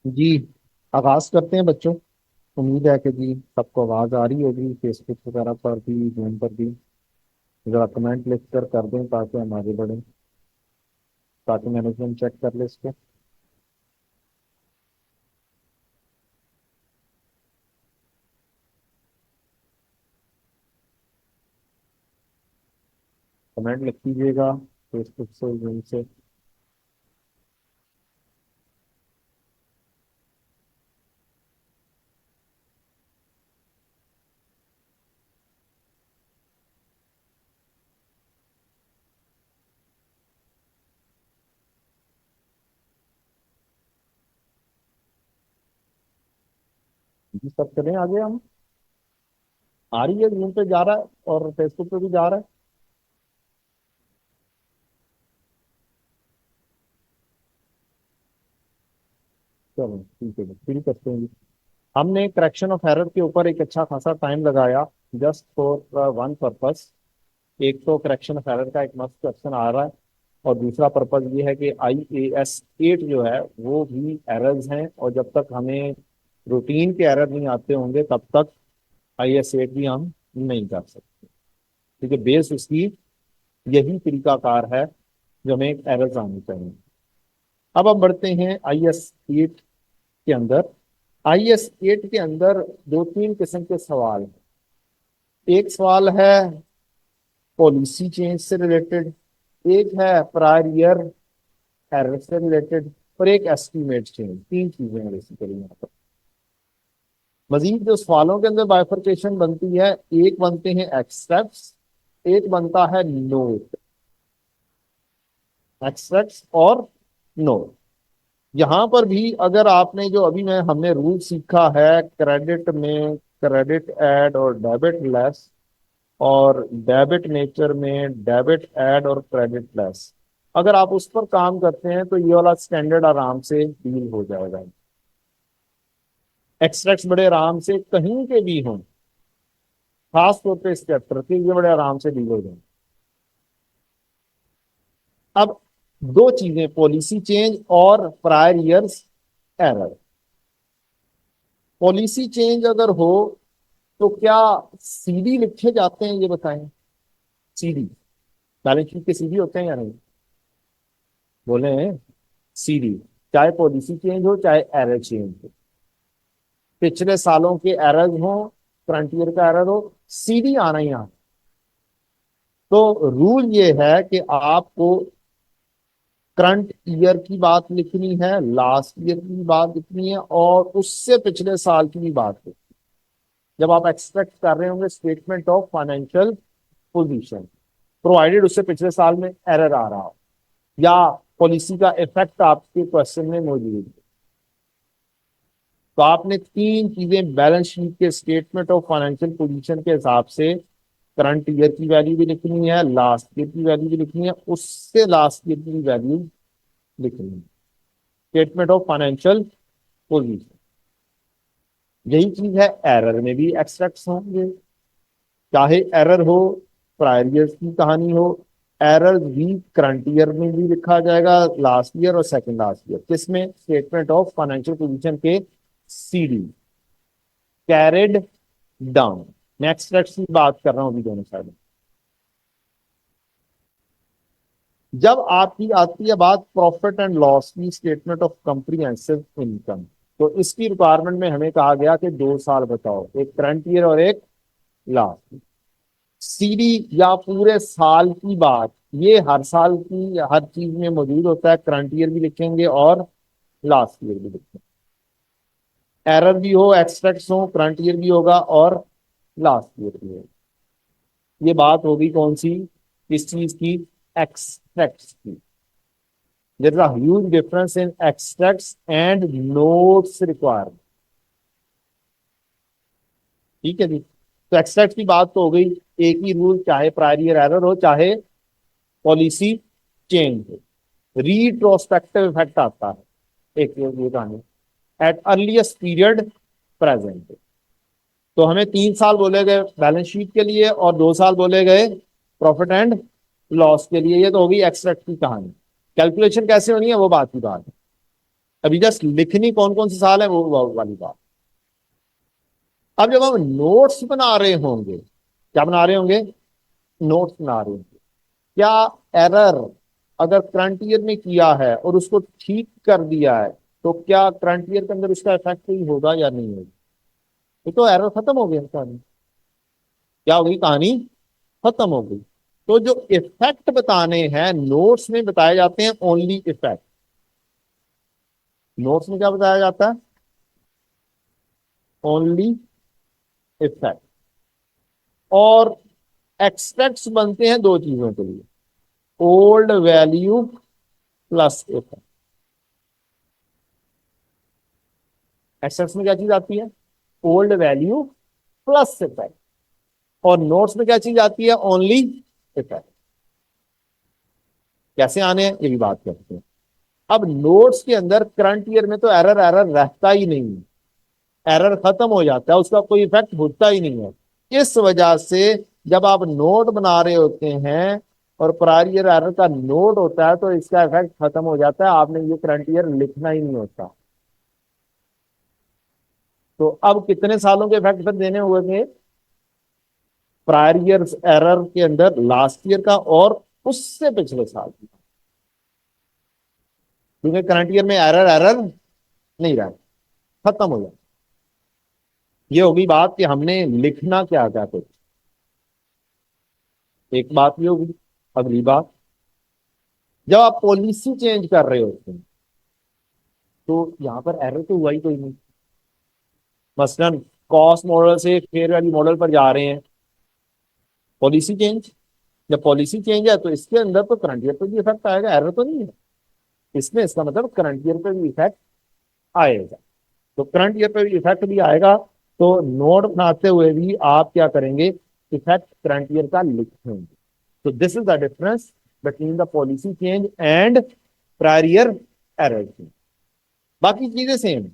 जी, आगाज करते हैं बच्चों। उम्मीद है कि जी सबको आवाज आ रही होगी, फेसबुक वगैरह पर भी, जूम पर भी। जरा कमेंट लिख कर दें ताकि हम आगे बढ़ें, ताकि मैनेजमेंट चेक कर ले इसको। कमेंट लिख दीजिएगा फेसबुक से, जूम से। जी, सब चलें आगे हम। आ रही है, जूम पे जा रहा है और फेसबुक पे भी जा रहा है। चलो ठीक है, शुरू करते हैं जी। हमने करेक्शन ऑफ एरर के ऊपर एक अच्छा खासा टाइम लगाया, जस्ट फॉर वन पर्पस। एक तो करेक्शन ऑफ एरर का एक मस्त क्वेश्चन आ रहा है, और दूसरा पर्पज ये है कि IAS 8 जो है वो भी एरर्स हैं, और जब तक हमें रूटीन के एरर नहीं आते होंगे तब तक IAS 8 भी हम नहीं कर सकते। क्योंकि बेस उसकी यही तरीकाकार है जो हमें एरर्स आनी चाहिए। अब हम बढ़ते हैं IAS 8 के अंदर। IAS 8 के अंदर दो तीन किस्म के सवाल हैं। एक सवाल है पॉलिसी चेंज से रिलेटेड, एक है प्रायर ईयर एरर से रिलेटेड, और एक एस्टीमेट चेंज। तीन चीजें हैं बेसिकली यहाँ पर। मजीद जो सवालों के अंदर बाइफरकेशन बनती है, एक बनते हैं एक्सट्रैक्ट्स, एक बनता है नोट। एक्सट्रैक्ट्स और नोट। यहाँ पर भी अगर आपने जो अभी मैं हमने रूल सीखा है, क्रेडिट में क्रेडिट ऐड और डेबिट लेस, और डेबिट नेचर में डेबिट ऐड और क्रेडिट लेस, अगर आप उस पर काम करते हैं तो ये वाला स्टैंडर्ड आराम से डील हो जाएगा। एक्सट्रैक्ट्स बड़े आराम से कहीं के भी हों, खास तौर पे इस चैप्टर के, ये बड़े आराम से डील हो जाएंगे। अब दो चीजें, पॉलिसी चेंज और prior years error. Policy change अगर हो तो क्या CD लिखे जाते हैं, ये बताएं। CD, बैलेंस शीट के CD होते हैं या नहीं? बोले CD। चाहे पॉलिसी चेंज हो चाहे एरर चेंज हो, पिछले सालों के एरर हो, करंट ईयर का एरर हो, CD आना ही आना। तो रूल ये है कि आपको करंट ईयर की बात लिखनी है, लास्ट ईयर की बात लिखनी है, और उससे पिछले साल की भी बात लिखनी है। जब आप एक्सपेक्ट कर रहे होंगे statement of financial position, provided उससे पिछले साल में एरर आ रहा हो या पॉलिसी का इफेक्ट आपके क्वेश्चन में मौजूद है, तो आपने तीन चीजें बैलेंस शीट के स्टेटमेंट ऑफ फाइनेंशियल पोजीशन के हिसाब से करंट ईयर की वैल्यू भी लिखनी है, लास्ट ईयर की वैल्यू भी लिखनी है, उससे लास्ट ईयर की वैल्यू लिखनी है। Statement of financial position. यही चीज है, एरर में भी एक्सट्रैक्ट्स होंगे, चाहे एरर हो प्रायर ईयर की कहानी हो। एरर भी करंट ईयर में भी लिखा जाएगा, लास्ट ईयर और सेकंड लास्ट ईयर। किसमें? स्टेटमेंट ऑफ फाइनेंशियल पोजीशन के CD, कैरेड डाउन। मैं एक्सट्रैक्ट्स की बात कर रहा हूं अभी दोनों साइड। जब आपकी आती है बात प्रॉफिट एंड लॉस की, स्टेटमेंट ऑफ कॉम्प्रिहेंसिव इनकम, तो इसकी रिक्वायरमेंट में हमें कहा गया कि 2 साल बताओ, एक करंट ईयर और एक लास्ट। CD या पूरे साल की बात, ये हर साल की हर चीज में मौजूद होता है, करंट ईयर भी लिखेंगे और लास्ट ईयर भी लिखेंगे। एरर भी हो, एक्सट्रैक्ट्स हो, करंट ईयर भी होगा और लास्ट ईयर भी होगा। ये बात होगी कौन सी? किस चीज की? एक्सट्रैक्ट्स की। There is a huge difference in extracts and notes requirement. ठीक है जी। तो एक्सट्रैक्ट की बात तो हो गई। एक ही रूल, चाहे प्रायर ईयर एरर हो चाहे पॉलिसी चेंज हो, रीट्रोस्पेक्टिव इफेक्ट आता है। एक ये कहानी, एट अर्लीस्ट पीरियड प्रेजेंट। तो हमें 3 साल बोले गए बैलेंस शीट के लिए और 2 साल बोले गए प्रॉफिट एंड लॉस के लिए। ये तो होगी एक्सट्रैक्ट की कहानी। कैलकुलेशन कैसे होनी है वो बात की बात है। अभी जस्ट लिखनी कौन कौन से साल है वो वाली बात। अब जब हम नोट्स बना रहे होंगे, क्या बना रहे होंगे? नोट्स बना रहे होंगे। क्या एरर अगर करंट ईयर में किया है और उसको ठीक कर दिया है, तो क्या करंट ईयर के अंदर उसका इफेक्ट ही होगा या नहीं होगा? ये तो एरर खत्म हो गया कहानी। क्या होगी कहानी? खत्म हो गई। तो जो इफेक्ट बताने हैं नोट्स में बताए जाते हैं ओनली इफेक्ट। नोट्स में क्या बताया जाता है? Only effect. और एक्सट्रैक्ट्स बनते हैं दो चीजों के लिए, old value plus effect. Extracts में क्या चीज आती है? Old value plus effect. और नोट्स में क्या चीज आती है? Only effect. कैसे आने हैं ये भी बात करते हैं। अब नोट्स के अंदर करंट ईयर में तो एरर एरर रहता ही नहीं है, एरर खत्म हो जाता है, उसका कोई इफेक्ट होता ही नहीं है। इस वजह से जब आप नोट बना रहे होते हैं और प्रायर ईयर एरर का नोट होता है तो इसका इफेक्ट खत्म हो जाता है, आपने ये करंट ईयर लिखना ही नहीं होता। तो अब कितने सालों के इफेक्ट फिर देने हुए थे? प्रायर ईयर एरर के अंदर लास्ट ईयर का और उससे पिछले साल का। क्योंकि करंट ईयर में एरर एरर नहीं रहा, खत्म हो जाए। ये होगी बात कि हमने लिखना क्या क्या कुछ। एक बात ये होगी। अगली बात, जब आप पॉलिसी चेंज कर रहे होते हैं तो यहां पर एरर तो हुआ ही कोई नहीं। मसलन कॉस्ट मॉडल से फेयर वैल्यू मॉडल पर जा रहे हैं, पॉलिसी चेंज। जब पॉलिसी चेंज है तो इसके अंदर तो करंट ईयर पर भी इफेक्ट आएगा, एरर तो नहीं है इसमें। इसका मतलब करंट ईयर पर भी इफेक्ट आएगा। तो करंट ईयर पे भी इफेक्ट भी आएगा। तो नोट बनाते हुए भी आप क्या करेंगे? इफेक्ट करंट ईयर का लिखेंगे। तो this is the difference between the policy change and prior year error. बाकी चीजें सेम।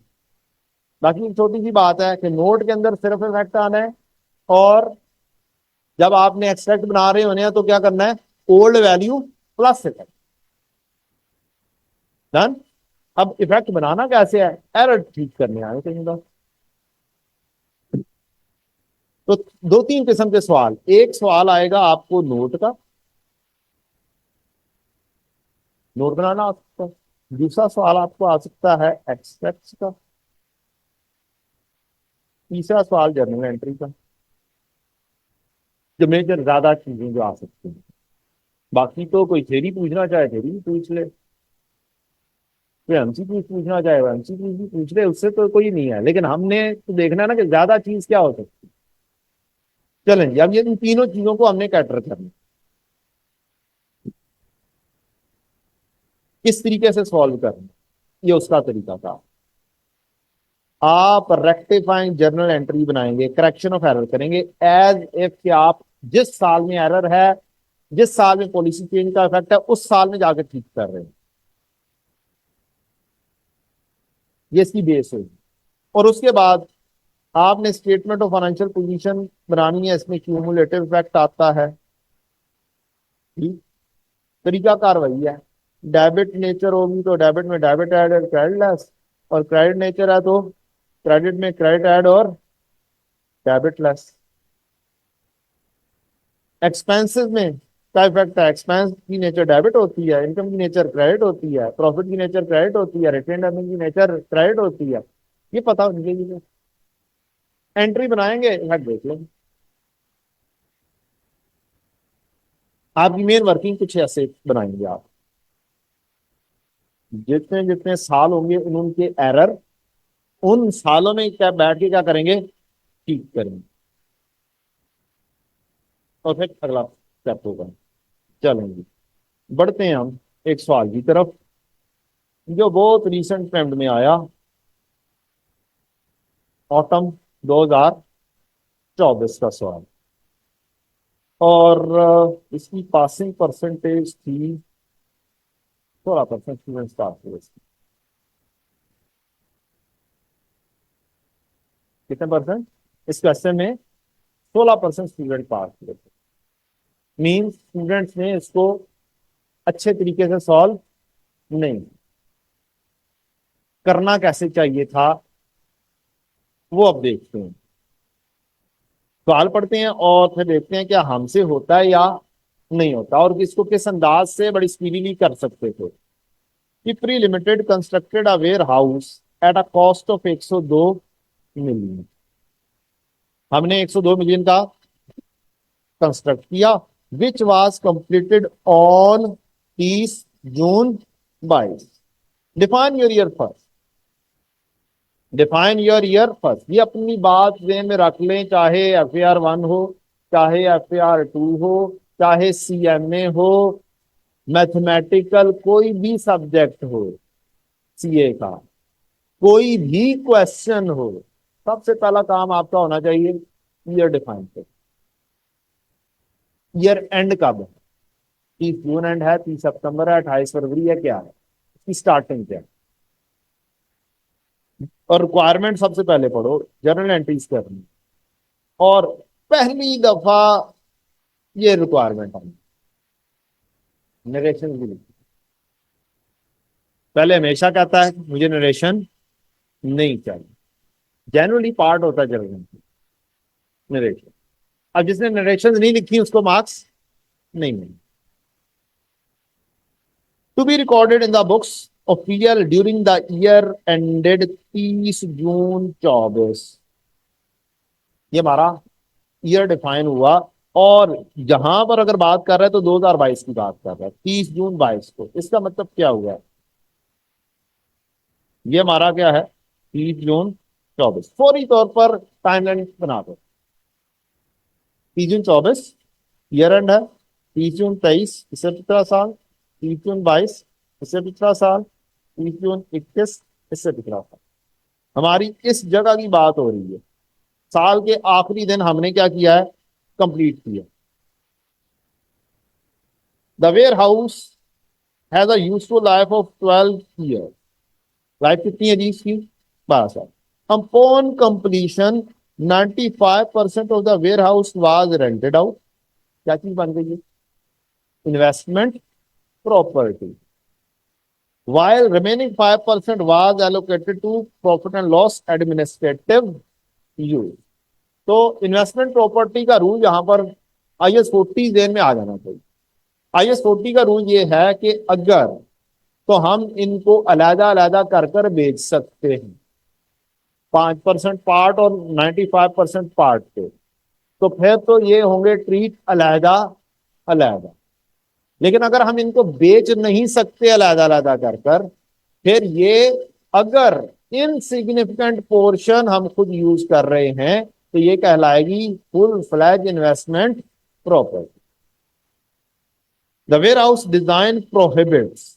बाकी एक छोटी सी बात है कि नोट के अंदर सिर्फ इफेक्ट आना है, और जब आपने एक्सट्रैक्ट बना रहे होने हैं तो क्या करना है? Old value plus effect. Done. अब इफेक्ट बनाना कैसे है? एरर ठीक करने आए कहीं बस। तो दो तीन किस्म के सवाल, एक सवाल आएगा आपको नोट का, नोट बनाना आ सकता है। दूसरा सवाल आपको आ सकता है एक्सट्रैक्ट्स का। तीसरा सवाल जर्नल एंट्री का। जो मेजर ज्यादा चीजें जो आ सकती हैं। बाकी तो कोई थ्योरी पूछना चाहे थ्योरी भी पूछ ले, कोई एमसीक्यू पूछना चाहे वो एमसीक्यू भी पूछ ले, उससे तो कोई नहीं है। लेकिन हमने तो देखना है ना कि ज्यादा चीज क्या हो सकती है। चलें जी, अब ये इन तीनों चीजों को हमने कैटर करना। किस तरीके से सॉल्व करना, ये उसका तरीका था। आप रेक्टिफाइंग जर्नल एंट्री बनाएंगे, करेक्शन ऑफ एरर करेंगे एज इफ कि आप जिस साल में एरर है, जिस साल में पॉलिसी चेंज का इफेक्ट है, उस साल में जाकर ठीक कर रहे हैं। ये इसकी बेस होगी। और उसके बाद आपने स्टेटमेंट ऑफ फाइनेंशियल पोजीशन बनानी है, इसमें क्यूमुलेटिव इफेक्ट आता है। ठीक। तरीका वही है। डेबिट नेचर होगी तो डेबिट में डेबिट ऐड और क्रेडिट लेस, और क्रेडिट नेचर है तो क्रेडिट में क्रेडिट ऐड और डेबिट लेस। एक्सपेंसेस में क्या इफेक्ट है? एक्सपेंस की नेचर डेबिट होती है, इनकम की नेचर क्रेडिट होती है, प्रॉफिट की नेचर क्रेडिट होती है, रिटेन अर्निंग की नेचर क्रेडिट होती है। ये पता होनी चाहिए। एंट्री बनाएंगे, इफेक्ट देख लेंगे। आपकी मेन वर्किंग कुछ ऐसे बनाएंगे आप। जितने जितने साल होंगे उनके एरर उन सालों में क्या बैठ के क्या करेंगे? ठीक करेंगे। और फिर अगला स्टेप होगा। चलेंगे, बढ़ते हैं हम एक सवाल की तरफ जो बहुत रिसेंट टाइम में आया, ऑटम 2024 का सवाल। और इसकी पासिंग परसेंटेज थी 16%। स्टूडेंट्स पास हुए इसकी। कितने परसेंट? इस क्वेश्चन में 16% स्टूडेंट पास हुए। मीन स्टूडेंट्स ने इसको अच्छे तरीके से सॉल्व नहीं। करना कैसे चाहिए था, वो अब देखते हैं। सवाल पढ़ते हैं और फिर देखते हैं क्या हमसे होता है या नहीं होता, और किसको किस अंदाज से बड़ी स्पीडीली कर सकते थे। कि pre limited constructed a warehouse at a cost of 102 million. हमने 102 मिलियन का कंस्ट्रक्ट किया, which was completed on 30 June 22। Define your year first. Define your year first, ये अपनी बात ज़हन में रख लें, चाहे FAR 1 हो, चाहे FAR 2 हो, चाहे CMA हो, मैथमेटिकल कोई भी सब्जेक्ट हो, CA का कोई भी क्वेश्चन हो, सबसे पहला काम आपका होना चाहिए ईयर डिफाइन कर। ईयर एंड कब है? 30 जून एंड है, 30 सितंबर है, 28 फरवरी है, क्या है इसकी स्टार्टिंग क्या है? और रिक्वायरमेंट सबसे पहले पढ़ो, जर्नल एंट्रीज करनी, और पहली दफा ये रिक्वायरमेंट आई, नरेशन की लिखी। पहले हमेशा कहता है मुझे नरेशन नहीं चाहिए, जनरली पार्ट होता है जर्नल नरेशन। अब जिसने नरेशन नहीं लिखी उसको मार्क्स नहीं मिले। To be recorded in the books of PL during the year ended 30 June 24। ये हमारा ईयर डिफाइन हुआ, और जहां पर अगर बात कर रहे हैं तो 2022 की बात कर रहे हैं, 30 जून 22 को। इसका मतलब क्या हुआ है? ये हमारा क्या है? 30 जून 24। फौरी तौर पर टाइमलाइन बना दो। 30 जून 24 ईयर एंड है, 30 जून 23 इससे पिछला साल, 30 जून 22 इससे पिछला साल, 30 जून 21 इससे पिछला साल। हमारी इस जगह की बात हो रही है, साल के आखिरी दिन हमने क्या किया है? कंप्लीट किया। The warehouse has a useful life of 12 year. लाइफ कितनी है जी इसकी? 12 साल। Upon completion 95% of the warehouse was rented out. क्या चीज बन गई है? Investment property. while remaining 5% was allocated to profit and loss administrative use। तो इन्वेस्टमेंट प्रॉपर्टी का रूल यहां पर IS 40 जेन में आ जाना चाहिए। IS 40 का रूल ये है कि अगर तो हम इनको अलहदा अलहदा कर कर बेच सकते हैं, 5% पार्ट और 95% पार्ट पे, तो फिर तो ये होंगे ट्रीट अलहदा अलहदा। लेकिन अगर हम इनको बेच नहीं सकते अलहदा अलहदा कर कर, फिर ये अगर इनसिग्निफिकेंट पोर्शन हम खुद यूज कर रहे हैं तो ये कहलाएगी full fledged investment property. The warehouse design prohibits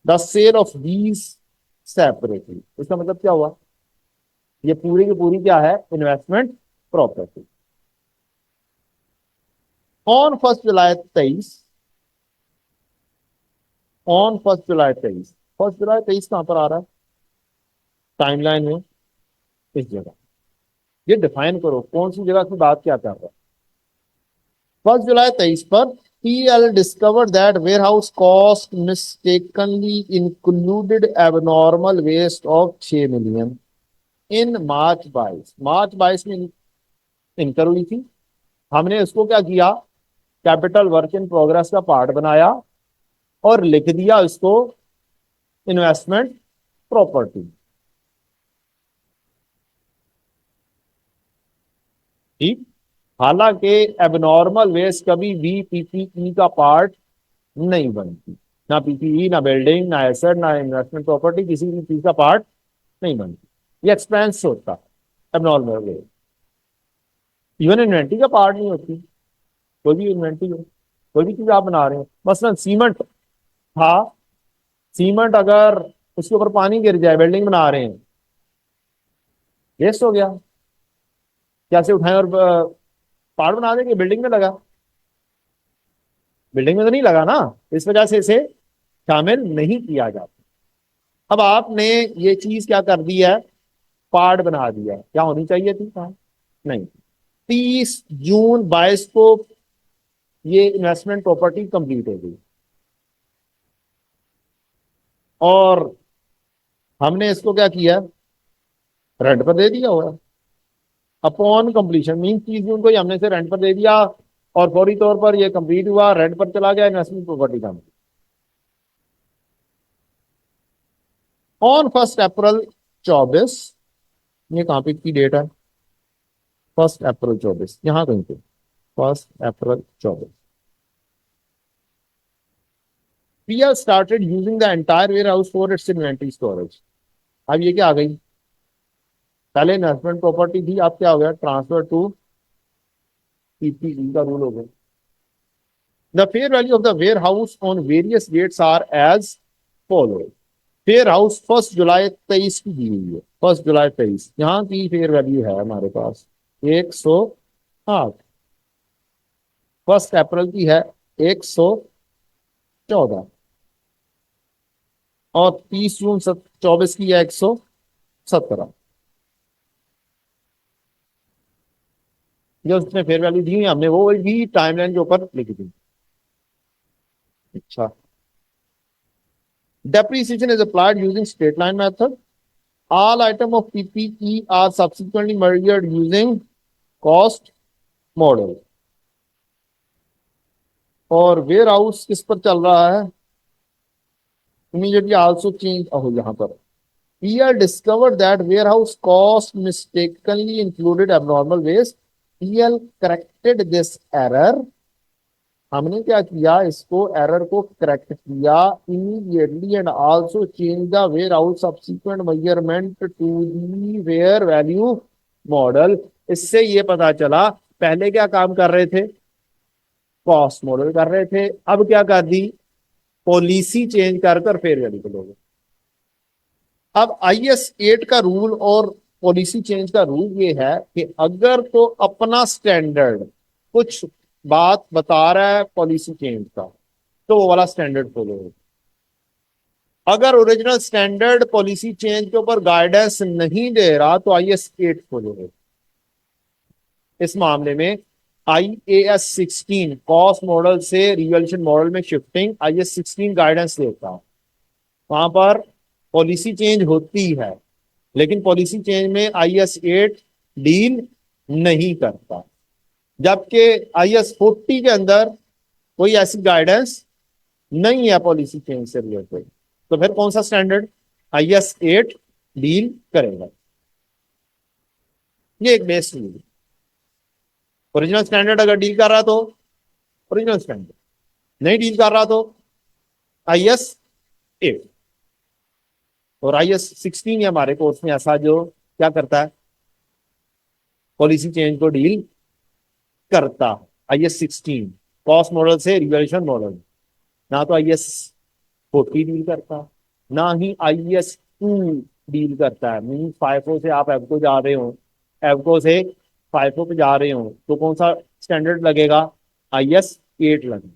the sale of these separately. इसका मतलब क्या हुआ? ये पूरी की पूरी क्या है? Investment property. On 1 July 23, on 1 July 23, 1 July 23 कहां पर आ रहा है टाइमलाइन में? इस जगह। ये डिफाइन करो कौन सी जगह की बात क्या कर रहा है। 1 जुलाई 23 पर PL discovered that warehouse cost mistakenly included abnormal waste of 6 million in मार्च 22 में इनकर हुई थी। हमने इसको क्या किया? कैपिटल वर्क इन प्रोग्रेस का पार्ट बनाया और लिख दिया इसको इन्वेस्टमेंट प्रॉपर्टी। ठीक। हालांकि एबनॉर्मल वेस्ट कभी भी PPE का पार्ट नहीं बनती, ना PPE, ना बिल्डिंग, ना एसेट, ना इन्वेस्टमेंट प्रॉपर्टी, किसी भी चीज का पार्ट नहीं बनती। ये एक्सपेंस होता है एबनॉर्मल वेस्ट। इवन इन्वेंट्री का पार्ट नहीं होती। कोई भी इन्वेंट्री हो, कोई भी चीज आप बना रहे हो, मसलन सीमेंट था, सीमेंट अगर उसके ऊपर पानी गिर जाए, बिल्डिंग बना रहे हैं, वेस्ट हो गया, कैसे उठाएं और पार्ट बना देंगे? बिल्डिंग में लगा, बिल्डिंग में तो नहीं लगा ना, इस वजह से इसे शामिल नहीं किया जाता। अब आपने ये चीज क्या कर दी है? पार्ट बना दिया। क्या होनी चाहिए थी? हाँ, नहीं। 30 जून 22 को ये इन्वेस्टमेंट प्रॉपर्टी कंप्लीट हो गई, और हमने इसको क्या किया, रेंट पर दे दिया हुआ। अपॉन कंप्लीशन मीन चीज उनको ही हमने से रेंट पर दे दिया और फौरी तौर पर ये कंप्लीट हुआ, रेंट पर चला गया, इन्वेस्टमेंट प्रॉपर्टी का। ऑन 1 अप्रैल 24, ये कहाँ पे की डेट है, 1 अप्रैल 24, यहाँ कहीं पे 1 April 24, PL started using the entire warehouse for its inventory storage. अब ये क्या आ गई, पहले इन्वेस्टमेंट प्रॉपर्टी थी, अब क्या हो गया, ट्रांसफर टू पीपीई का रूल हो गया। The fair value of the warehouse on various dates are as follow. Fair house 1 July 23 की दी हुई है, 1 जुलाई 23, यहाँ की फेयर वैल्यू है हमारे पास 108। 1 अप्रैल की है 114 और 30 जून 24 की है 117। जो उसने फेयर वैल्यू दी हुई हमने वो भी टाइमलाइन के ऊपर लिखी थी। अच्छा, depreciation is applied using straight line method. All item of PPE are subsequently measured using cost model. और वेयर हाउस किस पर चल रहा है, immediately also change हो यहाँ पर। Here discovered that warehouse cost mistakenly included abnormal waste. PL corrected this error. हमने क्या किया, इसको एरर को करेक्ट किया immediately and also change the warehouse subsequent measurement to the fair value model. इससे ये पता चला पहले क्या काम कर रहे थे, कॉस्ट मॉडल कर रहे थे, अब क्या कर दी, पॉलिसी चेंज कर कर फेयर वैल्यू को लोगे। अब IS 8 का रूल और पॉलिसी चेंज का रूल ये है कि अगर तो अपना स्टैंडर्ड कुछ बात बता रहा है पॉलिसी चेंज का, तो वो वाला स्टैंडर्ड फॉलो हो। अगर ओरिजिनल स्टैंडर्ड पॉलिसी चेंज के ऊपर गाइडेंस नहीं दे रहा तो IS 8 फॉलो हो। इस मामले में IAS 16 कॉस्ट मॉडल से रिवैल्यूएशन मॉडल में शिफ्टिंग IS 16 गाइडेंस देता है। वहां पर पॉलिसी चेंज होती है लेकिन पॉलिसी चेंज में IS 8 डील नहीं करता, जबकि IS 40 के अंदर कोई ऐसी गाइडेंस नहीं है पॉलिसी चेंज से रिलेटेड। तो फिर कौन सा स्टैंडर्ड, IS 8 डील करेगा। ये एक बेस रूल। ओरिजिनल स्टैंडर्ड अगर डील कर रहा तो ओरिजिनल स्टैंडर्ड, नहीं डील कर रहा तो IS 8। और IS 16 है हमारे कोर्स में ऐसा जो क्या करता है, पॉलिसी चेंज को डील करता है। IS 16 कॉस्ट मॉडल से रिवैल्यूएशन मॉडल, ना तो IS 40 डील करता, ना ही IS 2 डील करता है। मीन फाइफो से आप एवको जा रहे हो, एवको से फाइफो पे जा रहे हो तो कौन सा स्टैंडर्ड लगेगा, IS 8 लगेगा।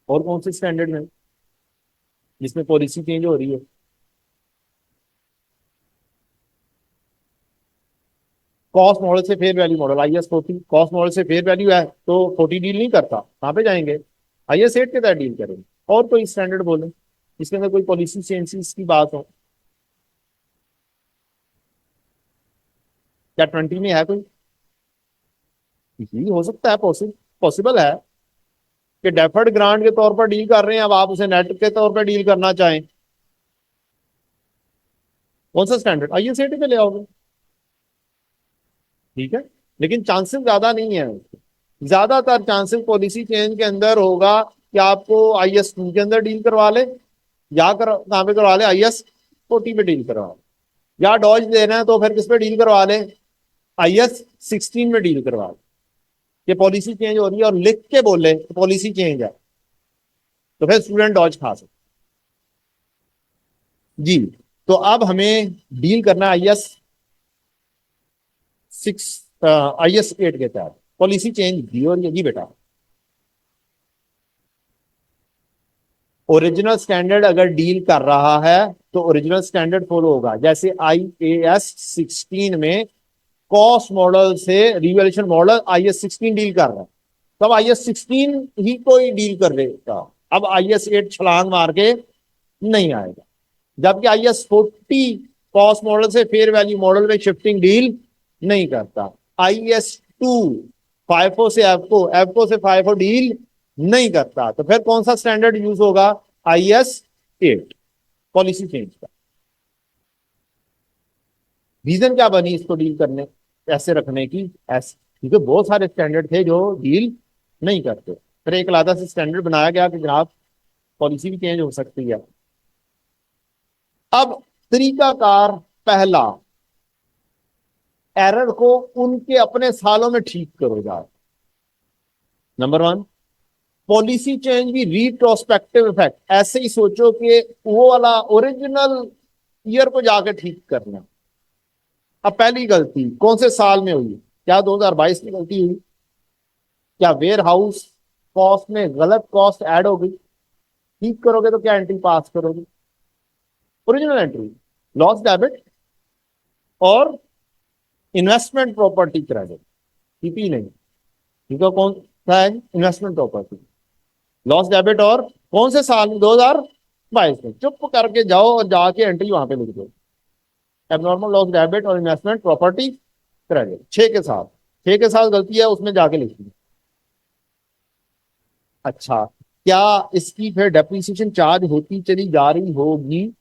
और कौन से स्टैंडर्ड में जिसमें पॉलिसी चेंज हो रही है, कॉस्ट मॉडल से fair value model IS 40, cost model से फेयर वैल्यू है तो 40 डील नहीं करता, कहां पे जाएंगे, IS 8 के तहत डील करेंगे। और कोई स्टैंडर्ड बोले जिसके अंदर कोई पॉलिसी चेंजेस की बात हो, क्या 20 में है कोई, ही हो सकता है, पॉसिबल है कि डेफर्ड ग्रांट के तौर पर डील कर रहे हैं, अब आप उसे नेट के तौर पर डील करना चाहें, कौन सा स्टैंडर्ड, IS 8 पे ले आओगे, ठीक है। लेकिन चांसेस ज्यादा नहीं है, ज्यादातर चांसेस पॉलिसी चेंज के अंदर होगा कि आपको IS 2 के अंदर डील करवा ले, या कहां पे करवा ले, IS 40 पे डील करवा ले, या डॉज देना है तो फिर किस पे डील करवा ले, IS 16 में डील करवा ले। ये पॉलिसी चेंज हो रही है और लिख के बोले पॉलिसी चेंज है तो फिर स्टूडेंट डॉज खा सकते जी। तो अब हमें डील करना IS 6 IS 8 के तहत पॉलिसी चेंज दी और ये जी बेटा, ओरिजिनल स्टैंडर्ड अगर डील कर रहा है तो ओरिजिनल स्टैंडर्ड फॉलो होगा। जैसे IAS 16 में कॉस्ट मॉडल से रिवैल्यूएशन मॉडल IS 16 डील कर रहा है, तब IS 16 ही कोई डील कर देगा, अब IS 8 छलांग मार के नहीं आएगा। जबकि IS 40 कॉस्ट मॉडल से फेयर वैल्यू मॉडल में शिफ्टिंग डील नहीं करता। IS 2 फाइफो से एफको, एफको से फाइफो डील नहीं करता। तो फिर कौन सा स्टैंडर्ड यूज होगा? IS 8, पॉलिसी चेंज का। रीजन क्या बनी इसको डील करने, ऐसे रखने की? ऐसे क्योंकि बहुत सारे स्टैंडर्ड थे जो डील नहीं करते, फिर एक अलग से स्टैंडर्ड बनाया गया कि जनाब पॉलिसी भी चेंज हो सकती है। अब तरीकाकार पहला, एरर को उनके अपने सालों में ठीक करो जाए। नंबर 1, पॉलिसी चेंज भी रिट्रोस्पेक्टिव इफेक्ट। ऐसे ही सोचो कि वो वाला ओरिजिनल ईयर को जाकर ठीक करना। अब पहली गलती कौन से साल में हुई? क्या 2022 में गलती हुई? क्या वेयर हाउस कॉस्ट में गलत कॉस्ट ऐड हो गई? ठीक करोगे तो क्या एंट्री पास करोगे? ओरिजिनल एंट्री, लॉस डेबिट और इन्वेस्टमेंट प्रॉपर्टी क्रेडिट, सीपी नहीं। ठीक है, कौन सा है? Investment property, loss debit. और कौन से साल में? 2022 में। चुप करके जाओ और जाके एंट्री वहां पे लिख दो, एबनॉर्मल लॉस डेबिट और इन्वेस्टमेंट प्रॉपर्टी क्रेडिट, 6 के साथ गलती है उसमें जाके लिख दी। अच्छा, क्या इसकी फिर डेप्रिसिएशन चार्ज होती चली जा रही होगी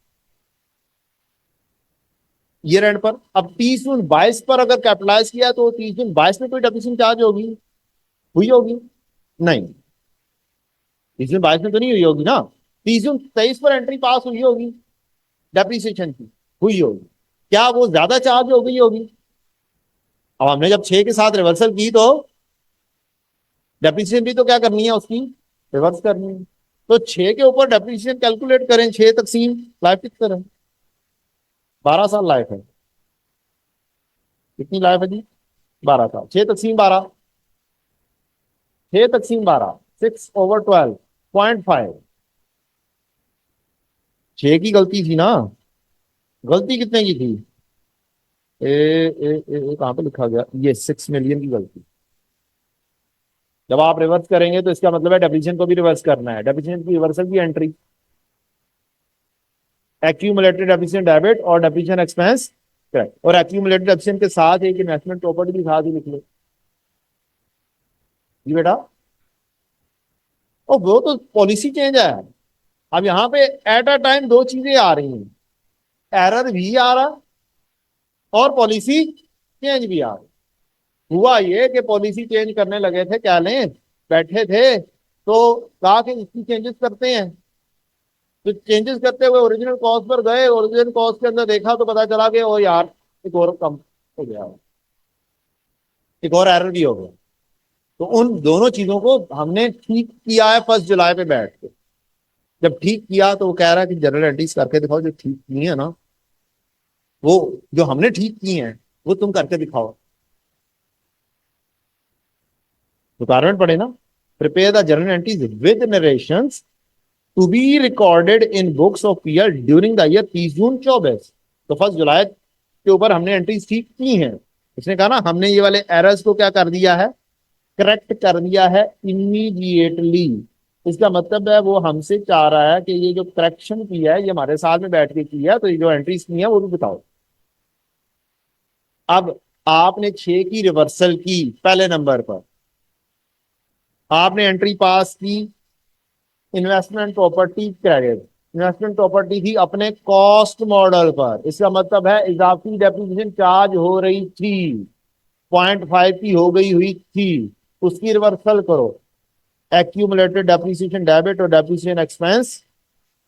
ईयर एंड पर? अब 30 जून 22 पर अगर कैपिटलाइज किया तो 30 जून 22 में कोई डेप्रिसिएशन चार्ज होगी? हुई होगी? नहीं, 30 जून 22 में तो नहीं हुई होगी ना। 30 जून 23 पर एंट्री पास हुई होगी डेप्रिसिएशन की, हुई होगी। क्या वो ज्यादा चार्ज हो गई होगी? अब हमने जब 6 के साथ रिवर्सल की तो डेप्रिसिएशन भी तो क्या करनी है उसकी? रिवर्स करनी है। तो 6 के ऊपर डेप्रिसिएशन कैलकुलेट करें, 6 तकसीम लाइफ कितना है? 12 साल लाइफ है। कितनी लाइफ है जी? 12 साल। 6 तकसीम 12, 6 तकसीम 12, 6/12.5। 6 की गलती थी ना। गलती कितने की थी? कहां पे लिखा गया? ये 6 मिलियन की गलती। जब आप रिवर्स करेंगे तो इसका मतलब है डेप्रिसिएशन को भी रिवर्स करना है। डेप्रिसिएशन की रिवर्सल की एंट्री, एक्यूमुलेटेड डेप्रिसिएशन डेबिट और डेप्रिसिएशन एक्सपेंस करेक्ट। और एक्यूमुलेटेड डेप्रिसिएशन के साथ एक इन्वेस्टमेंट प्रॉपर्टी भी साथ ही लिख लो जी बेटा। और वो तो पॉलिसी चेंज है। अब यहाँ पे एट अ टाइम दो चीजें आ रही हैं, एरर भी आ रहा और पॉलिसी चेंज भी आ रही। हुआ ये कि पॉलिसी चेंज करने लगे थे, क्या लें, बैठे थे तो कहा कि इसकी चेंजेस करते हैं। तो चेंजेस करते हुए ओरिजिनल कॉस्ट पर गए, ओरिजिनल कॉस्ट के अंदर देखा तो पता चला कि ओ यार एक और कम हो गया, एक और एरर भी हो गया। तो उन दोनों चीजों को हमने ठीक किया है 1 जुलाई पे बैठ के। जब ठीक किया तो वो कह रहा है कि जनरल एंट्रीज करके दिखाओ जो ठीक की है ना, वो जो हमने ठीक की हैं वो तुम करके दिखाओ। रिक्वायरमेंट पड़े ना, prepare the journal entries with narrations to be recorded in books of peer during the year 30 June 24। तो 1 जुलाई के ऊपर हमने एंट्रीज ठीक की हैं। उसने कहा ना हमने ये वाले एरर्स को क्या कर दिया है, करेक्ट कर दिया है इमीडिएटली। इसका मतलब है वो हमसे चाह रहा है कि ये जो करेक्शन किया है ये हमारे साथ में बैठ के किया है, तो ये जो एंट्रीज की है वो भी बताओ। अब आपने 6 की रिवर्सल की पहले नंबर पर, आपने एंट्री पास की investment property credit. Investment property थी अपने कॉस्ट मॉडल पर, इसका मतलब है इजाफी डेप्रिसिएशन चार्ज हो रही थी, 0.5 की हो गई हुई थी, उसकी रिवर्सल करो, एक्यूमुलेटेड डेप्रिसिएशन डेबिट और डेप्रिसिएशन एक्सपेंस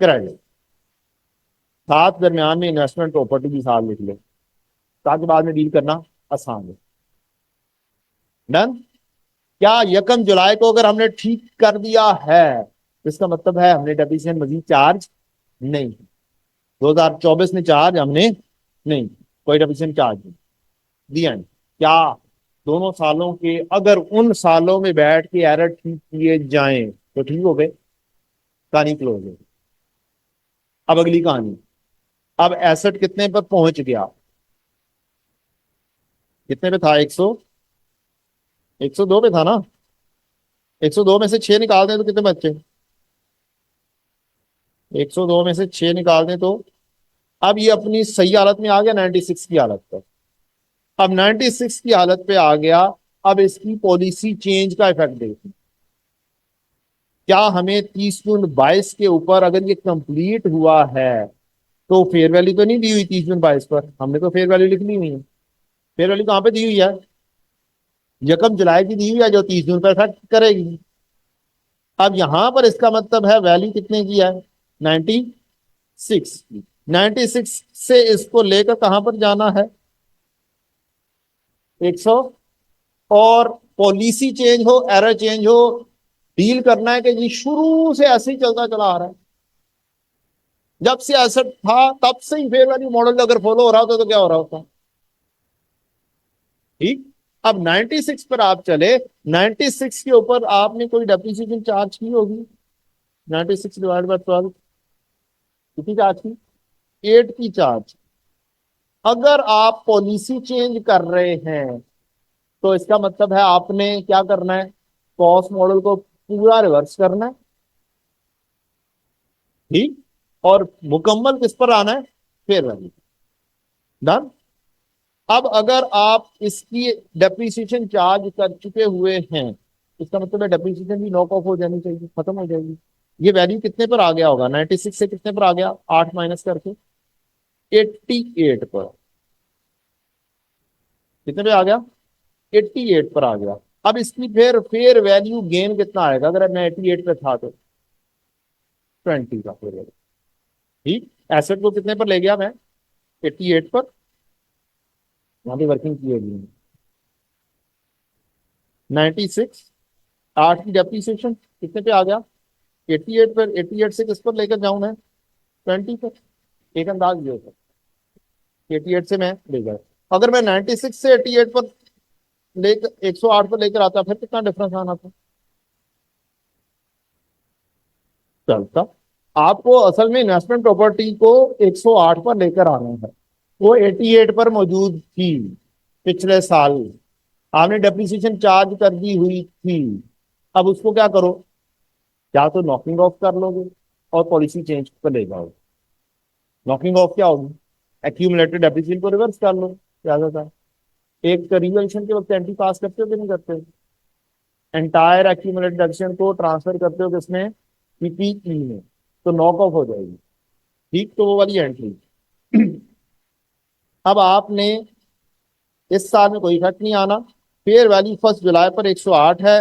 क्रेडिट। साथ दरमियान में इन्वेस्टमेंट प्रॉपर्टी की साथ लिख लो ताकि बाद में डील करना आसान हो। डन। क्या 1 जुलाई को अगर हमने ठीक कर दिया है तो इसका मतलब है हमने डेप्रिसिएशन मजीद चार्ज नहीं, 2024 में चार्ज हमने नहीं, कोई डेप्रिसिएशन चार्ज नहीं दिया नहीं। क्या दोनों सालों के अगर उन सालों में बैठ के एरर ठीक किए जाएं तो ठीक हो गए, कहानी क्लोज है। अब अगली कहानी, अब एसेट कितने पर पहुंच गया? कितने पे था? 102 पे था ना। 102 में से 6 निकाल दें तो कितने बच्चे? 102 में से 6 निकाल दें तो अब ये अपनी सही हालत में आ गया 96 की हालत पर। अब 96 की हालत पे आ गया। अब इसकी पॉलिसी चेंज का इफेक्ट देखिए। क्या हमें 30 जून 22 के ऊपर अगर ये कंप्लीट हुआ है तो फेयर वैल्यू तो नहीं दी हुई 30 जून 22 पर, हमने तो फेयर वैल्यू लिख ली हुई है। फेयर वैल्यू कहाँ पे दी हुई है? 1 जुलाई की दी हुई है जो 30 जून पर इफेक्ट करेगी। अब यहां पर इसका मतलब है वैल्यू कितने की है? 96। 96 से इसको लेकर कहां पर जाना है? 100। और पॉलिसी चेंज हो, एरर चेंज हो, डील करना है कि जी शुरू से ऐसे ही चलता चला आ रहा है। जब से एसेट था तब से ही फेयर वैल्यू मॉडल अगर फॉलो हो रहा होता तो क्या हो रहा होता? ठीक। अब 96 पर आप चले। 96 के ऊपर आपने कोई डेप्रिसिएशन चार्ज की होगी। 96 डिवाइड बाय 12 कितनी चार्ज की? 8 की चार्ज। अगर आप पॉलिसी चेंज कर रहे हैं तो इसका मतलब है आपने क्या करना है? कॉस्ट मॉडल को पूरा रिवर्स करना है। ठीक। और मुकम्मल किस पर आना है? Fair value. डन। अब अगर आप इसकी डेप्रिसिएशन चार्ज कर चुके हुए हैं, इसका मतलब है डेप्रिसिएशन भी नॉक ऑफ हो जानी चाहिए, खत्म हो जाएगी। ये वैल्यू कितने पर आ गया होगा? 96 से कितने पर आ गया? 8 माइनस करके 88 पर। कितने पे आ गया? 88 पर आ गया। अब इसकी फिर फेयर वैल्यू गेन कितना आएगा अगर मैं 88 पे था तो? 20 का फेयर वैल्यू। ठीक। एसेट को कितने पर ले गया मैं? 88 पर। वहां पे वर्किंग की है 96। 8 की डेप्रिसिएशन कितने पे आ गया? 88 पर। 88 से किस पर लेकर जाऊं मैं? 20 पर। एक अंदाज ये होता है 88 से मैं ले गया। अगर मैं 96 से 88 पर लेकर 108 पर लेकर आता फिर कितना डिफरेंस आना था? चलता। आपको असल में इन्वेस्टमेंट प्रॉपर्टी को 108 पर लेकर आना है। वो 88 पर मौजूद थी पिछले साल। आपने डेप्रिसिएशन चार्ज कर दी हुई थी। अब उसको क्या करो? या तो नॉकिंग ऑफ कर लोगे और पॉलिसी चेंज कर ले जाओगे। नॉकिंग ऑफ क्या होगी? एक्यूमुलेटेड डेप्रिसिएशन को रिवर्स कर लो ज्यादा था। एक रिवॉल्यूशन के वक्त एंटी पास करते हो कि नहीं करते? एंटायर एक्यूमुलेटेड डेप्रिसिएशन को ट्रांसफर करते हो किसमें? पीपीई में। तो नॉक ऑफ हो जाएगी। ठीक। तो वो वाली एंट्री। अब आपने इस साल में कोई इफेक्ट नहीं आना। फेयर वैल्यू 1 जुलाई पर 108 है।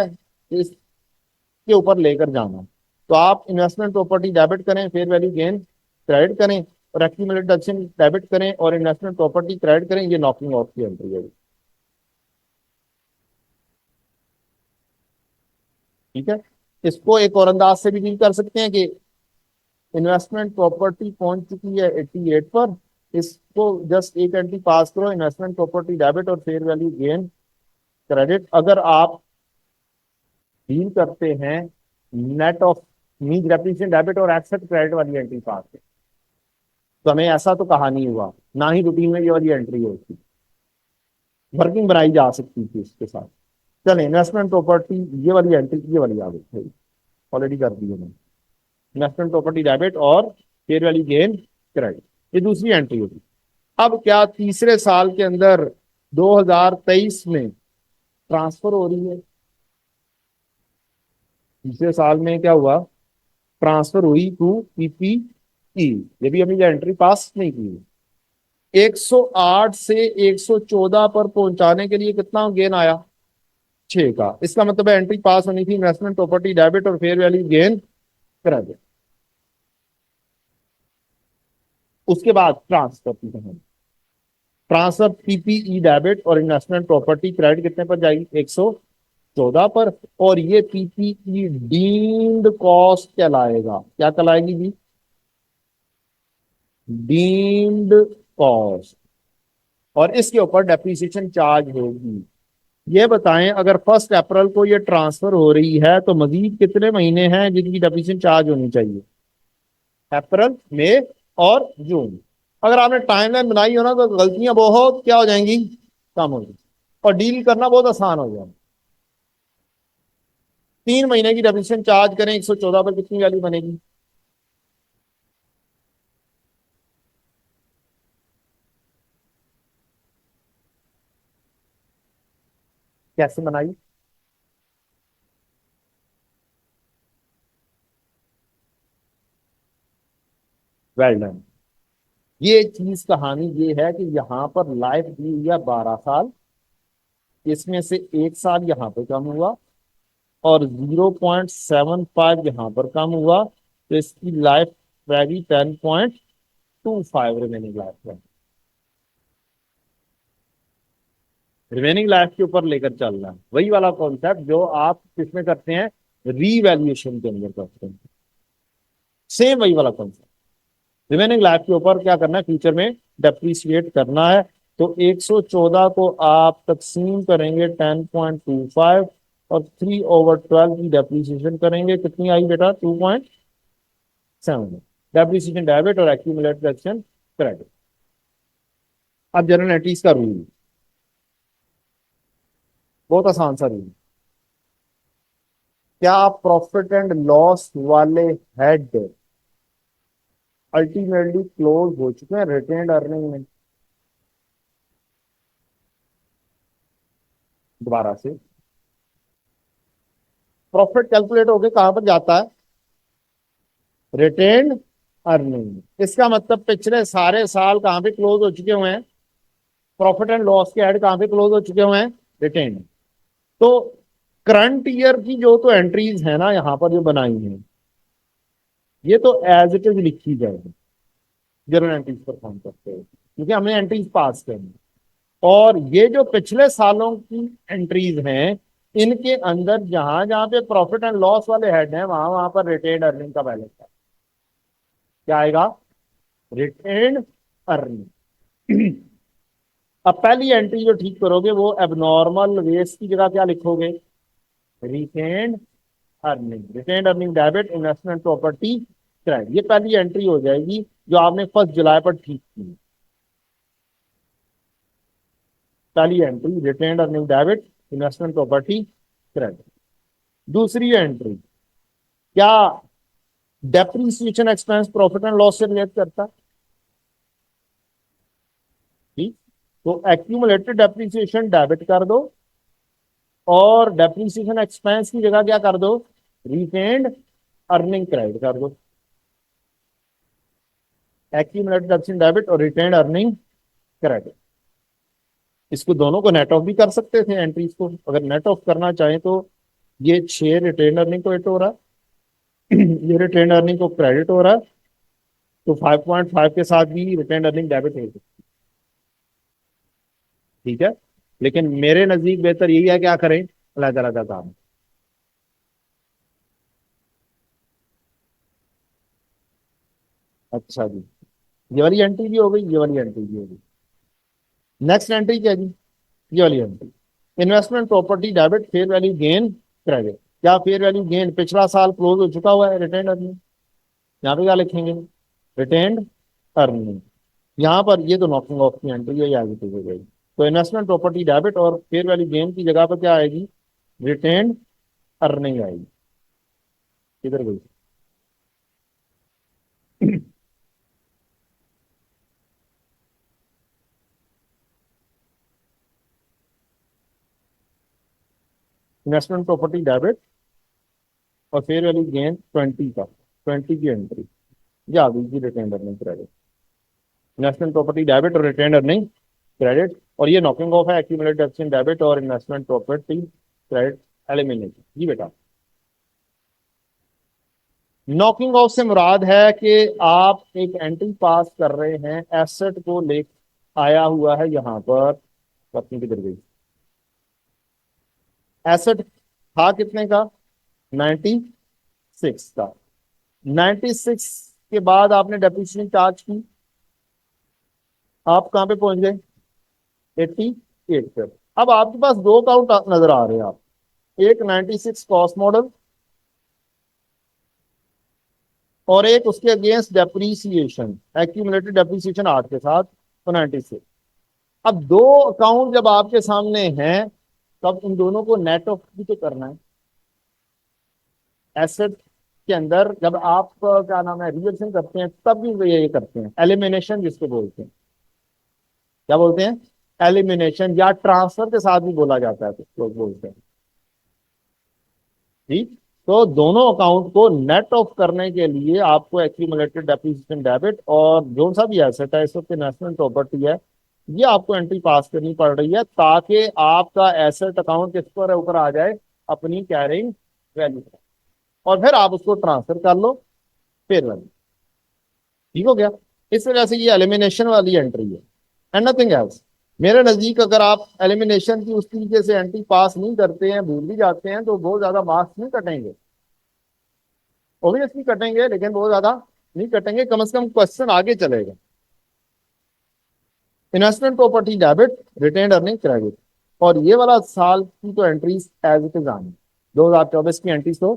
इसके ऊपर लेकर जाना। तो आप इन्वेस्टमेंट प्रॉपर्टी डेबिट करें, फेयर वैल्यू गेन क्रेडिट करें, और एक्यूमुलेटेड एक्शन डेबिट करें और इन्वेस्टमेंट प्रॉपर्टी क्रेडिट करें। ये नॉकिंग ऑफ की एंट्री है। ठीक है। इसको एक और अंदाज से भी डील कर सकते हैं कि इन्वेस्टमेंट प्रॉपर्टी पहुंच चुकी है 88 पर। इसको जस्ट एक एंट्री पास करो, इन्वेस्टमेंट प्रॉपर्टी डेबिट और फेयर वैल्यू गेन क्रेडिट। अगर आप डील करते हैं net of mean depreciation debit और एसेट क्रेडिट वाली एंट्री पास है तो हमें ऐसा तो कहा नहीं हुआ, ना ही रूटीन में ये वाली एंट्री होती। वर्किंग बनाई जा सकती थी इसके साथ। चले इन्वेस्टमेंट प्रॉपर्टी ये वाली एंट्री ये वाली आ गई, ऑलरेडी कर दी है मैंने। इन्वेस्टमेंट प्रॉपर्टी डेबिट और फेयर वैल्यू गेन क्रेडिट, ये दूसरी एंट्री होगी। अब क्या तीसरे साल के अंदर 2023 में ट्रांसफर हो रही है? तीसरे साल में क्या हुआ? ट्रांसफर हुई टू पीपीई। ये भी अभी एंट्री पास नहीं की। 108 से 114 पर पहुंचाने के लिए कितना गेन आया? 6 का। इसका मतलब है एंट्री पास होनी थी इन्वेस्टमेंट प्रॉपर्टी डेबिट और फेयर वैल्यू गेन क्रेडिट। उसके बाद ट्रांसफर की कहानी। ट्रांसफर पीपीई डेबिट और इन्वेस्टमेंट प्रॉपर्टी क्रेडिट कितने पर जाएगी? 114 पर। और ये पीपीई डीम्ड कॉस्ट कहलाएगा। क्या कहलाएगी जी? Deemed cost. और इसके ऊपर डेप्रिसिएशन चार्ज होगी। ये बताएं अगर 1 अप्रैल को ये ट्रांसफर हो रही है तो मजीद कितने महीने हैं जिनकी डेप्रिसिएशन चार्ज होनी चाहिए? अप्रैल, मई और जून। अगर आपने टाइमलाइन बनाई हो ना तो गलतियां बहुत क्या हो जाएंगी? कम हो जाएंगी। और डील करना बहुत आसान हो जाएगा। 3 महीने की डेप्रिसिएशन चार्ज करें 114 पर, कितनी वैल्यू बनेगी? कैसे बनाई? Well done. ये चीज कहानी ये है कि यहाँ पर लाइफ दी हुई है 12 साल, इसमें से 1 साल यहाँ पे कम हुआ और 0.75 यहाँ पर कम हुआ, तो इसकी लाइफ वैल्यू 10.25 रिमेनिंग लाइफ है। रिमेनिंग लाइफ के ऊपर लेकर चल रहा है, वही वाला कॉन्सेप्ट जो आप किसमें करते हैं, रीवैल्यूएशन के अंदर करते हैं। सेम वही वाला कॉन्सेप्ट, रिमेनिंग लाइफ के ऊपर क्या करना है, फ्यूचर में डेप्रिसिएट करना है। तो 114 को आप तकसीम करेंगे 10.25 और 3/12 की डेप्रिसिएशन करेंगे, कितनी आई बेटा, 2.7। डेप्रिसिएशन डेबिट और एक्यूमुलेटेड एक्शन क्रेडिट। अब जनरल एंट्रीज का रूल, बहुत आसान सा रूल। क्या प्रॉफिट एंड लॉस वाले हेड अल्टीमेटली क्लोज हो चुके हैं रिटेन्ड अर्निंग में? दोबारा से, प्रॉफिट कैलकुलेट होके कहां पर जाता है, रिटेन्ड अर्निंग। इसका मतलब पिछले सारे साल कहां पे क्लोज हो चुके हुए हैं, प्रॉफिट एंड लॉस के हेड कहां पे क्लोज हो चुके हुए हैं, रिटेन्ड। तो करंट ईयर की जो तो एंट्रीज है ना यहां पर जो बनाई है, ये तो एज इट इज लिखी जाएगी जर्नल एंट्रीज पर काम करते हैं, क्योंकि हमने एंट्रीज पास करनी। और ये जो पिछले सालों की एंट्रीज हैं, इनके अंदर जहां जहां पे प्रॉफिट एंड लॉस वाले हेड हैं, वहां वहां पर रिटेन्ड अर्निंग का बैलेंस है। क्या आएगा, रिटेन्ड अर्निंग। अब पहली एंट्री जो ठीक करोगे वो एबनॉर्मल वेस्ट की जगह क्या लिखोगे, retained earning. Retained earning debit investment property credit, ये पहली एंट्री हो जाएगी जो आपने 1 जुलाई पर ठीक की। पहली entry retained earning debit investment property credit. दूसरी एंट्री, क्या depreciation expense profit and loss से रिलेट करता है? ठीक, तो एक्यूमुलेटेड डेप्रीसिएशन डेबिट कर दो और डेप्रीसिएशन एक्सपेंस की जगह क्या कर दो, रिटेन्ड अर्निंग क्रेडिट कर दो। एक्यूमुलेटेड डेप्रीसिएशन डेबिट और रिटेन्ड अर्निंग क्रेडिट, इसको दोनों को नेट ऑफ भी कर सकते थे एंट्रीज को। अगर नेट ऑफ करना चाहें तो ये 6 रिटेन अर्निंग को हिट हो रहा है, ये रिटेन अर्निंग को क्रेडिट हो रहा है, तो 5.5 के साथ भी रिटेन अर्निंग डेबिट हो सकती है। ठीक है, लेकिन मेरे नजदीक बेहतर यही है क्या करें, अलग अलग काम। अच्छा जी, ये वाली एंट्री भी हो गई, ये वाली एंट्री भी हो गई। नेक्स्ट एंट्री क्या जी, ये वाली entry, investment property debit fair value gain credit. क्या फेयर वैल्यू गेन पिछला साल क्लोज हो चुका हुआ है, रिटेन अर्निंग, यहाँ पे क्या लिखेंगे, रिटेन्ड अर्निंग। यहाँ पर ये तो नॉकिंग ऑफ की एंट्री है, ये आगे हो गई। तो इन्वेस्टमेंट प्रॉपर्टी डेबिट और फेयर वैल्यू गेन की जगह पर क्या आएगी, रिटेन्ड अर्निंग आएगी। किधर गई, इन्वेस्टमेंट प्रॉपर्टी डेबिट और फेयर वैल्यू गेन 20 का, 20 की एंट्री, या आ गई retained earning credit. Investment property debit और रिटेन्ड अर्निंग क्रेडिट, और ये नॉकिंग ऑफ है एक्यूमुलेटेड एक्सचेंज डेबिट और इन्वेस्टमेंट प्रॉपर्टी क्रेडिट एलिमिनेशन। जी बेटा, नॉकिंग ऑफ से मुराद है कि आप एक एंट्री पास कर रहे हैं, एसेट को ले आया हुआ है यहाँ पर, पत्नी किधर गई, एसेट था कितने का, 96 का। 96 के बाद आपने डेप्रिसिएशन चार्ज की, आप कहां पे पहुंच गए, 88 पे। अब आपके पास दो अकाउंट नजर आ रहे हैं आप, एक 96 कॉस्ट मॉडल और एक उसके अगेंस्ट डेप्रीसिएशन, एक्यूमुलेटेड डेप्रीसिएशन 8 के साथ, तो 96। अब दो अकाउंट जब आपके सामने हैं, तब इन दोनों को नेट ऑफ भी तो करना है। एसेट के अंदर जब आप क्या नाम है रिजर्वेशन करते हैं, तब भी ये करते हैं, एलिमिनेशन जिसको बोलते हैं, क्या बोलते हैं, एलिमिनेशन या ट्रांसफर के साथ भी बोला जाता है, कुछ लोग बोलते हैं। ठीक, तो दोनों अकाउंट को नेट ऑफ करने के लिए आपको एक्यूमुलेटेड डेप्रिसिएशन डेबिट और जो सा भी एसेट है, इस वक्त इन्वेस्टमेंट प्रॉपर्टी है, ये आपको एंट्री पास करनी पड़ रही है ताकि आपका एसेट अकाउंट किस पर ऊपर आ जाए, अपनी कैरिंग वैल्यू, और फिर आप उसको ट्रांसफर कर लो फेयर वैल्यू। ठीक हो गया। इस वजह से ये एलिमिनेशन वाली एंट्री है एंड नथिंग एल्स। मेरे नजदीक अगर आप एलिमिनेशन की उस तरीके से एंट्री पास नहीं करते हैं, भूल भी जाते हैं, तो बहुत ज्यादा मार्क्स नहीं कटेंगे। ऑब्वियसली कटेंगे लेकिन बहुत ज्यादा नहीं कटेंगे, कम से कम क्वेश्चन आगे चलेगा। Investment property debit, retain earning credit, और ये वाला साल की तो एंट्रीज एज इट इज आनी, 2024 की एंट्रीज तो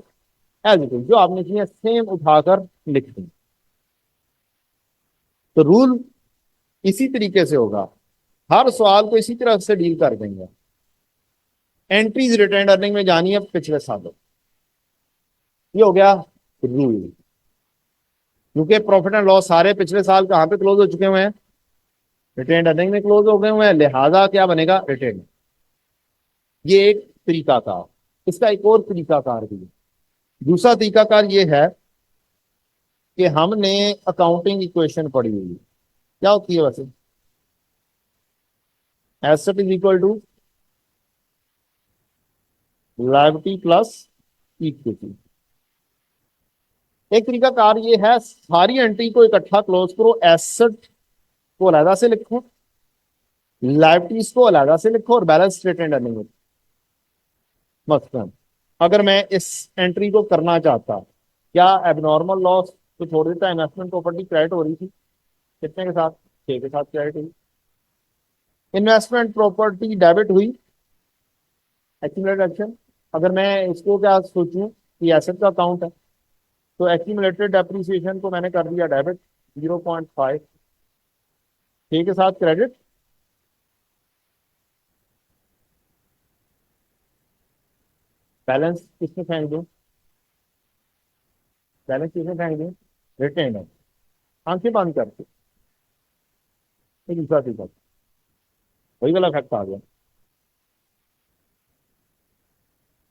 एज इट इज जो आपने की है सेम उठाकर लिख दी। तो रूल इसी तरीके से होगा, हर सवाल को इसी तरह से डील कर देंगे। एंट्रीज रिटेन अर्निंग में जानी है पिछले सालों, ये हो गया रूल। क्योंकि प्रॉफिट एंड लॉस सारे पिछले साल कहां पे क्लोज हो चुके हुए हैं, रिटेन अर्निंग में क्लोज हो गए हुए हैं, लिहाजा क्या बनेगा, रिटेन। ये एक तरीकाकार। इसका एक और तरीकाकार भी है। दूसरा तरीकाकार ये है कि हमने अकाउंटिंग इक्वेशन पढ़ी हुई है। क्या होती है वैसे, asset is equal to liability plus equity. एक तरीका कार ये है, सारी एंट्री को इकट्ठा क्लोज करो, एसेट को अलग से लिखो, लायबिलिटीज को अलग से लिखो, और बैलेंस स्टेट एंड अर्निंग। मतलब अगर मैं इस एंट्री को करना चाहता, क्या एबनॉर्मल लॉस तो छोड़ देता, इन्वेस्टमेंट प्रॉपर्टी क्रेडिट हो रही थी कितने के साथ, 6 के साथ क्रेडिट हुई। इन्वेस्टमेंट प्रॉपर्टी डेबिट हुई, एक्यूमुलेटेड एक्शन। अगर मैं इसको क्या सोचूं कि एसेट का अकाउंट है, तो एक्यूमुलेटेड डेप्रिसिएशन को मैंने कर दिया डेबिट 0.5, 6 के साथ क्रेडिट। बैलेंस किसमें फेंक दूं, बैलेंस किसमें फेंक दूं, रिटेन है, आंखें बंद करके। एक दूसरा तरीका, वही वाला फैक्ट आ गया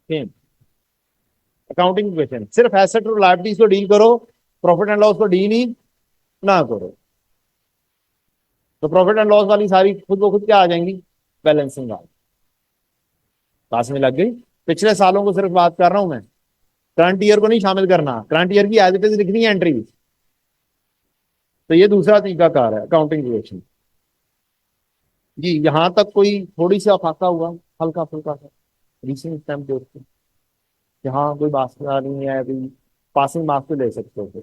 सेम। अकाउंटिंग क्वेश्चन, सिर्फ एसेट और लायबिलिटीज को डील करो, प्रॉफिट एंड लॉस को डील ही ना करो। तो प्रॉफिट एंड लॉस वाली सारी खुद ब खुद क्या आ जाएंगी, बैलेंसिंग आ। पास में लग गई। पिछले सालों को सिर्फ बात कर रहा हूं मैं, करंट ईयर को नहीं शामिल करना, करंट ईयर की एज इट इज लिखनी है एंट्री। तो ये दूसरा तरीका कार है अकाउंटिंग क्वेश्चन। जी, यहां तक कोई थोड़ी सा फाका हुआ, हल्का फुल्का सा रीसेंट टाइम के उसको, यहाँ कोई बात नहीं है अभी, पासिंग मार्क्स तो ले सकते हो, फिर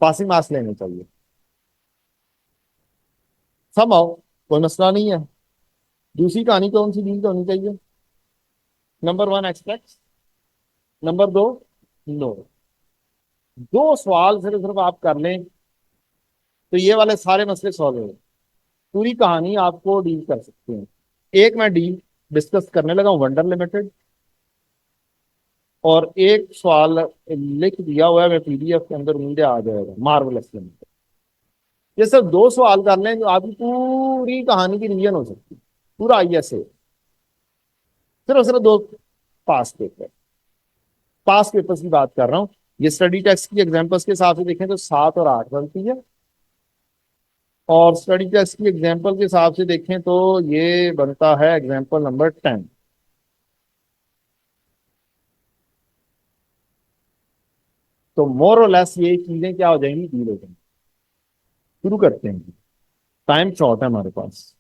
पासिंग मार्क्स लेने चाहिए, सब आओ, कोई मसला नहीं है। दूसरी कहानी कौन सी डील होनी चाहिए, नंबर 1 एक्सपेक्ट, नंबर 2 नो। दो सवाल सिर्फ सिर्फ आप कर लें तो ये वाले सारे मसले सॉल्व हो गए, पूरी कहानी आपको डील कर सकते हैं। एक मैं डील डिस्कस करने लगा हूं वंडर लिमिटेड, और एक सवाल लिख दिया हुआ है मैं पीडीएफ के अंदर, उम्मीद आ जाएगा, मार्वलस लिमिटेड। ये सब दो सवाल कर लें जो आपकी पूरी कहानी की रिवीजन हो सकती है, पूरा आईएसए। सिर्फ सिर्फ दो पास पेपर, पास पेपर्स की बात कर रहा हूँ। ये स्टडी टेक्स्ट की एग्जांपल्स के हिसाब से देखें तो 7 और 8 बनती है, और स्टडी टेस्ट की एग्जांपल के हिसाब से देखें तो ये बनता है एग्जांपल नंबर 10। तो मोर और लेस ये चीजें क्या हो जाएंगी, डील हो जाएंगी। शुरू करते हैं, टाइम शॉर्ट है हमारे पास,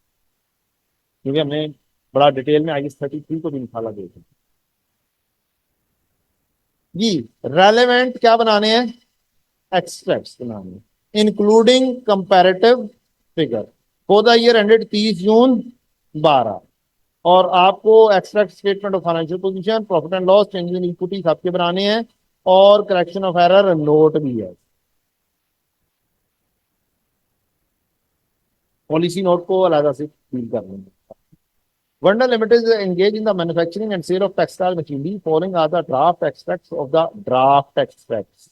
क्योंकि हमने बड़ा डिटेल में IS-33 को भी निकाला देखा जी। रेलेवेंट क्या बनाने हैं, एक्सट्रैक्ट्स बनाने हैं, including comparative figure for the year ended 30 जून 12। और आपको extract statement of financial position, profit and loss, change in equity सबके बनाने हैं, और करेक्शन ऑफ एरर नोट भी है। पॉलिसी नोट को अलग से डील कर लेंगे। Wonder Limited is engaged in the manufacturing and sale of textile machinery. Following are the draft extracts of the draft extracts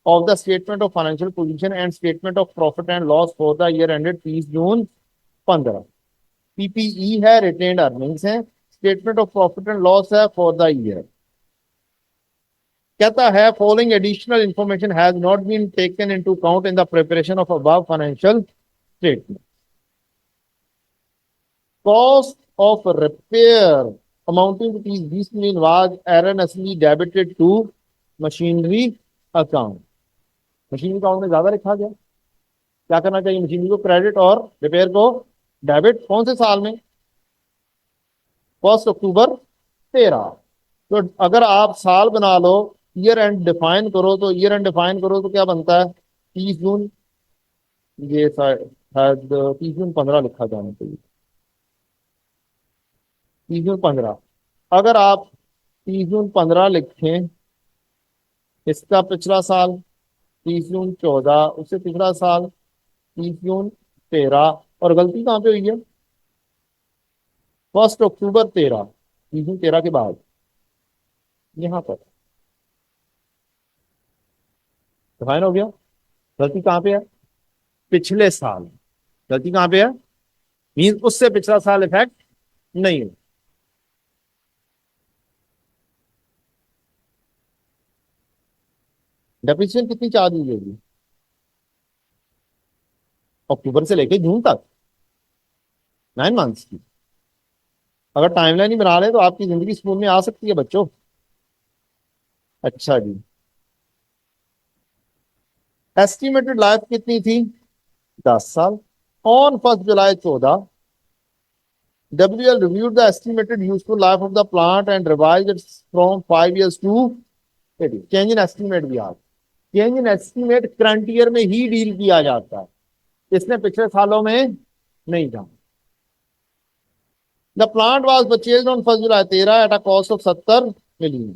of the statement of financial position and statement of profit and loss for the year ended 30 June 15। PPE है, retained earnings है, statement of profit and loss है for the year. कहता है following additional information has not been taken into account in the preparation of above financial statement. Cost of repair amounting to 20 million was erroneously debited to machinery account. Machinery account में ज्यादा लिखा गया। क्या करना चाहिए? Machinery को credit और repair को डेबिट। कौन से साल में? 1 अक्टूबर 13। तो अगर आप साल बना लो, ईयर एंड डिफाइन करो, तो ईयर एंड डिफाइन करो तो क्या बनता है? 30 जून। ये शायद 30 जून 15 लिखा जाना चाहिए। 30 जून 15। अगर आप 30 जून 15 लिखें, इसका पिछला साल 30 जून 14, उससे पिछला साल 30 जून 13, और गलती कहाँ पे हुई है? 1 अक्टूबर 13, 30 जून 13 के बाद यहां पर डिफाइन हो गया। गलती कहाँ पे है? पिछले साल। गलती कहाँ पे है? मीन उससे पिछला साल इफेक्ट नहीं हो। डेप्रिसिएशन कितनी चार्ज हुई होगी? अक्टूबर से लेके जून तक, 9 मंथ्स की। अगर टाइमलाइन ही बना ले तो आपकी जिंदगी स्कूल में आ सकती है बच्चों। अच्छा जी। एस्टिमेटेड लाइफ कितनी थी? 10 साल। On 1 July 14, WL reviewed the estimated useful life of the plant and revised it from 5 years to 80। Change in estimate भी आ, change in estimate current year में ही डील किया जाता है, इसने पिछले सालों में नहीं था। The plant was purchased on 1 July 13 eight a cost of 70 million।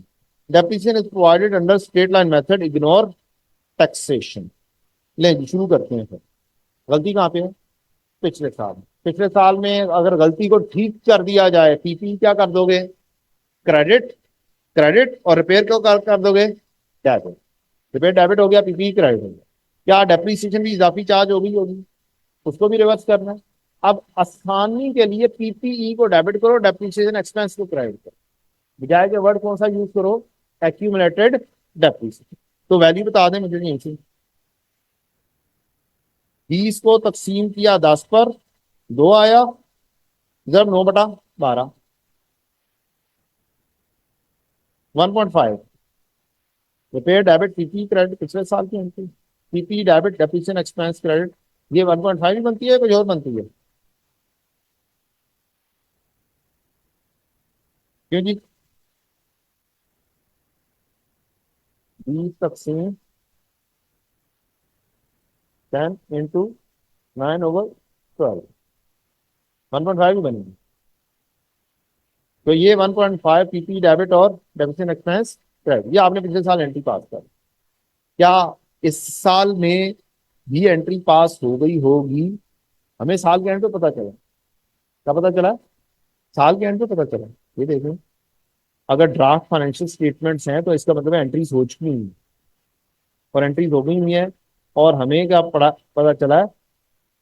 Depreciation is provided under straight line method, ignore taxation. ले जी शुरू करते हैं फिर। गलती कहाँ पे है? पिछले साल। पिछले साल में अगर गलती को ठीक कर दिया जाए, पीपी क्या कर दोगे? क्रेडिट। क्रेडिट और रिपेयर को कर दोगे डेबिट। रिपेयर डेबिट हो गया, पीपी क्रेडिट हो गया। क्या डेप्रीसिएशन भी इजाफी चार्ज होगी? उसको भी रिवर्स करना है। अब आसानी के लिए पीपीई को डेबिट करो, डेप्रीसिएशन एक्सपेंस को क्रेडिट करो। बजाय के वर्ड कौन सा यूज करो? Accumulated depreciation. तो वैल्यू बता दें मुझे यहीं से। 20 को तकसीम किया 10 पर, 2 आया, जब 9/12, 1.5। रिपेयर डेबिट पीपी क्रेडिट पिछले साल की entry. PP debit depreciation expense credit, ये 1.5 ही बनती है, कुछ और बनती है? क्यों जी? 20 तकसीम 10 इंटू 9/12, 1.5 ही बनेगी। तो ये 1.5 पीपी डेबिट और डेप्रिसिएशन एक्सपेंस क्रेडिट, ये आपने पिछले साल एंट्री पास कर। क्या इस साल में भी एंट्री पास हो गई होगी? हमें साल के एंड पे पता चला। क्या पता चला? साल के एंड पे पता चला। ये देखें, अगर ड्राफ्ट फाइनेंशियल स्टेटमेंट्स हैं तो इसका मतलब एंट्रीज हो चुकी हैं, और एंट्रीज हो गई हुई है। और हमें क्या पता चला है?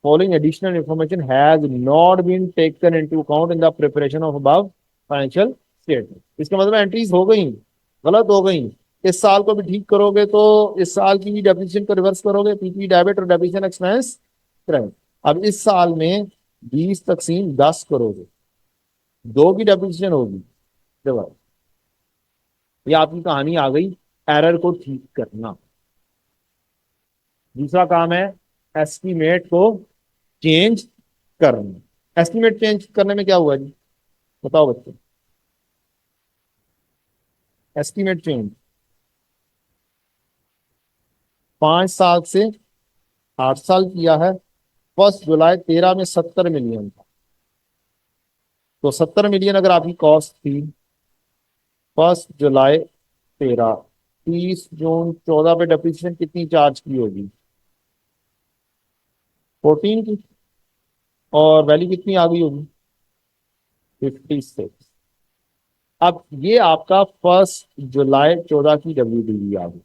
Following additional information has not been taken into account in the preparation of above financial statement. इसका मतलब एंट्रीज हो गई, गलत हो गई। इस साल को भी ठीक करोगे तो इस साल की भी डेप्रिसिएशन को रिवर्स करोगे, पीपी डेबिट और डेप्रिसिएशन एक्सपेंस क्रेडिट। अब इस साल में 20 तकसीम 10 करोगे, 2 की डेप्रिसिएशन होगी रिवर्स। ये आपकी कहानी आ गई एरर को ठीक करना। दूसरा काम है एस्टीमेट को चेंज करना। एस्टीमेट चेंज करने में क्या हुआ जी? बताओ बच्चे। एस्टीमेट चेंज 5 साल से 8 साल किया है। 1 जुलाई 13 में 70 मिलियन था, तो 70 मिलियन अगर आपकी कॉस्ट थी 1 जुलाई 13, 30 जून 14 पे डेप्रिसिएशन कितनी चार्ज की होगी? 14 की। और वैल्यू कितनी आ गई होगी? 56। अब ये आपका 1 जुलाई 14 की WDV आ गई।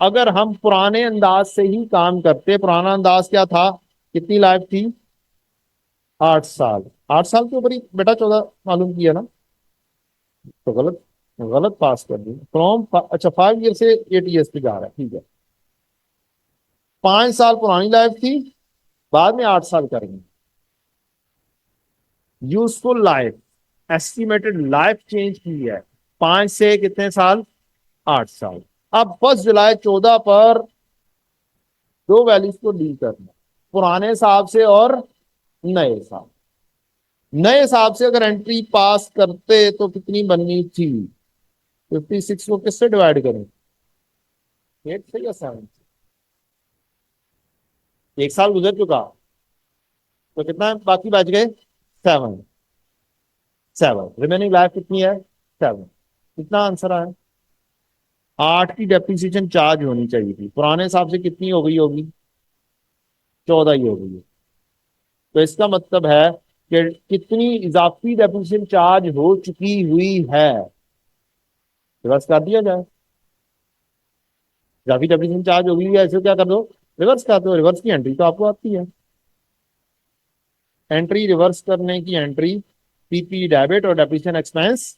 अगर हम पुराने अंदाज से ही काम करते, पुराना अंदाज क्या था? कितनी लाइफ थी? 8 साल, 8 साल के ऊपर ही बेटा 14 मालूम किया ना, तो गलत, गलत पास कर दी फ्रॉम। अच्छा 5 ईयर से 8 ईयर्स पे जा रहा है, ठीक है। 5 साल पुरानी लाइफ थी, बाद में 8 साल करेंगे। Useful life, estimated life change की है 5 से कितने साल, 8 साल। अब 1 जुलाई 14 पर दो वैल्यूज को डील करना, पुराने साल से और नए साल। नए हिसाब से अगर एंट्री पास करते तो कितनी बननी थी, 56 को किससे डिवाइड करें, 8 से या 7 से? 1 साल गुजर चुका, तो कितना बाकी बच गए, 7। 7 रिमेनिंग लाइफ कितनी है, 7। कितना आंसर आया, 8 की डेप्रिसिएशन चार्ज होनी चाहिए थी, पुराने हिसाब से कितनी हो गई होगी, 14 ही हो गई है। तो इसका मतलब है कि कितनी इजाफी डेप्रिसिएशन चार्ज हो चुकी हुई है, रिवर्स कर दिया जाए। इजाफी डेप्रिसिएशन चार्ज हो गई है, ऐसे क्या कर दो, रिवर्स कर दो। रिवर्स की एंट्री तो आपको आती है, एंट्री रिवर्स करने की एंट्री पीपी डेबिट और डेप्रिसिएशन एक्सपेंस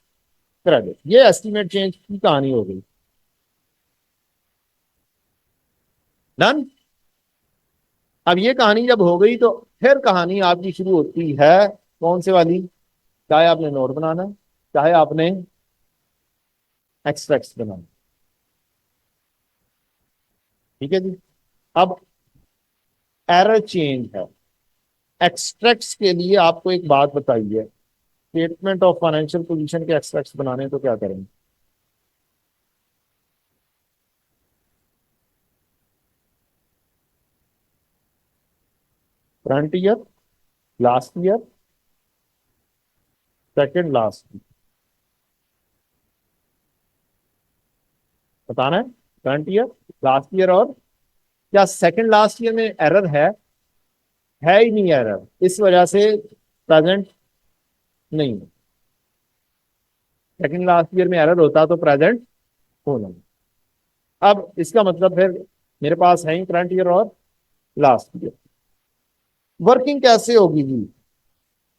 क्रेडिट, ये एस्टीमेट चेंज की कहानी हो गई। डन। अब ये कहानी जब हो गई तो फिर कहानी आपकी शुरू होती है, कौन से वाली, चाहे आपने नोट बनाना है, चाहे आपने एक्सट्रैक्ट बनाना, ठीक है जी। अब एरर चेंज है, एक्सट्रैक्ट्स के लिए आपको एक बात बताइए, स्टेटमेंट ऑफ फाइनेंशियल पोजीशन के एक्सट्रैक्ट्स बनाने तो क्या करेंगे, front year, last year, second last, बताना है, फ्रंट ईयर, लास्ट ईयर और क्या सेकंड लास्ट ईयर में एरर है ही नहीं एरर, इस वजह से प्रेजेंट नहीं, सेकंड लास्ट ईयर में एरर होता तो प्रेजेंट होना। अब इसका मतलब फिर मेरे पास है ही करंट ईयर और लास्ट ईयर। वर्किंग कैसे होगी जी,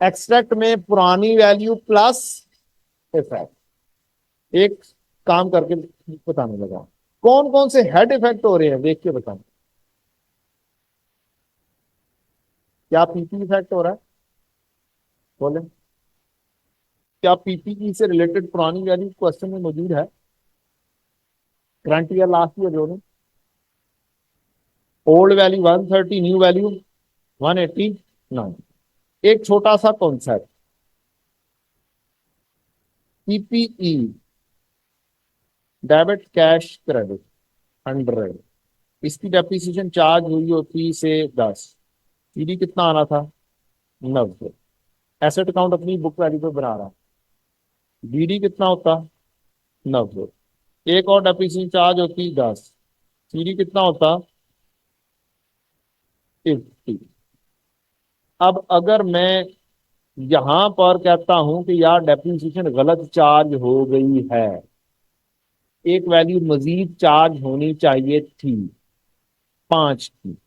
एक्सट्रैक्ट में पुरानी वैल्यू प्लस इफेक्ट, एक काम करके बताने लगा, कौन कौन से हेड इफेक्ट हो रहे हैं देख के बताओ। क्या पीपी इफेक्ट हो रहा है, बोले, क्या पीपीई से रिलेटेड पुरानी वैल्यू क्वेश्चन में मौजूद है, करंट ईयर लास्ट ईयर दोनों, ओल्ड वैल्यू 130, न्यू वैल्यू 189। एक छोटा सा concept, PPE debit cash credit 100, इसकी डेप्रिसिएशन चार्ज हुई होती से 10, सीडी कितना आना था, 90। एसेट अकाउंट अपनी बुक वैल्यू पे बना रहा, बीडी कितना होता, 90। एक और डेप्रिसिएशन चार्ज होती 10, सीडी कितना होता, 50। अब अगर मैं यहां पर कहता हूं कि यार डेप्रिसिएशन गलत चार्ज हो गई है, एक वैल्यू मजीद चार्ज होनी चाहिए थी 5 की,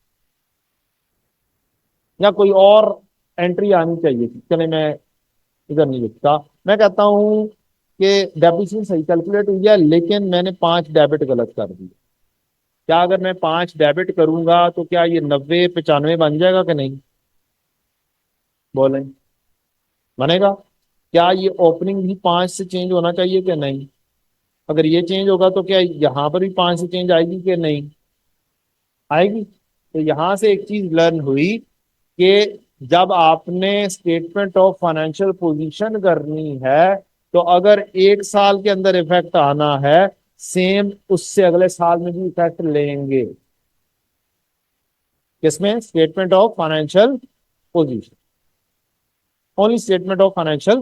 या कोई और एंट्री आनी चाहिए थी, चले मैं इधर नहीं लिखता, मैं कहता हूं कि डेप्रिसिएशन सही कैलकुलेट हुई है लेकिन मैंने 5 डेबिट गलत कर दी। क्या अगर मैं 5 डेबिट करूंगा तो क्या ये 90 95 बन जाएगा कि नहीं, बोलें, बनेगा। क्या ये ओपनिंग भी 5 से चेंज होना चाहिए कि नहीं, अगर ये चेंज होगा तो क्या यहां पर भी 5 से चेंज आएगी कि नहीं आएगी। तो यहां से एक चीज लर्न हुई कि जब आपने स्टेटमेंट ऑफ फाइनेंशियल पोजीशन करनी है तो अगर 1 साल के अंदर इफेक्ट आना है, सेम उससे अगले साल में भी इफेक्ट लेंगे, किसमें, statement of financial position, only statement of financial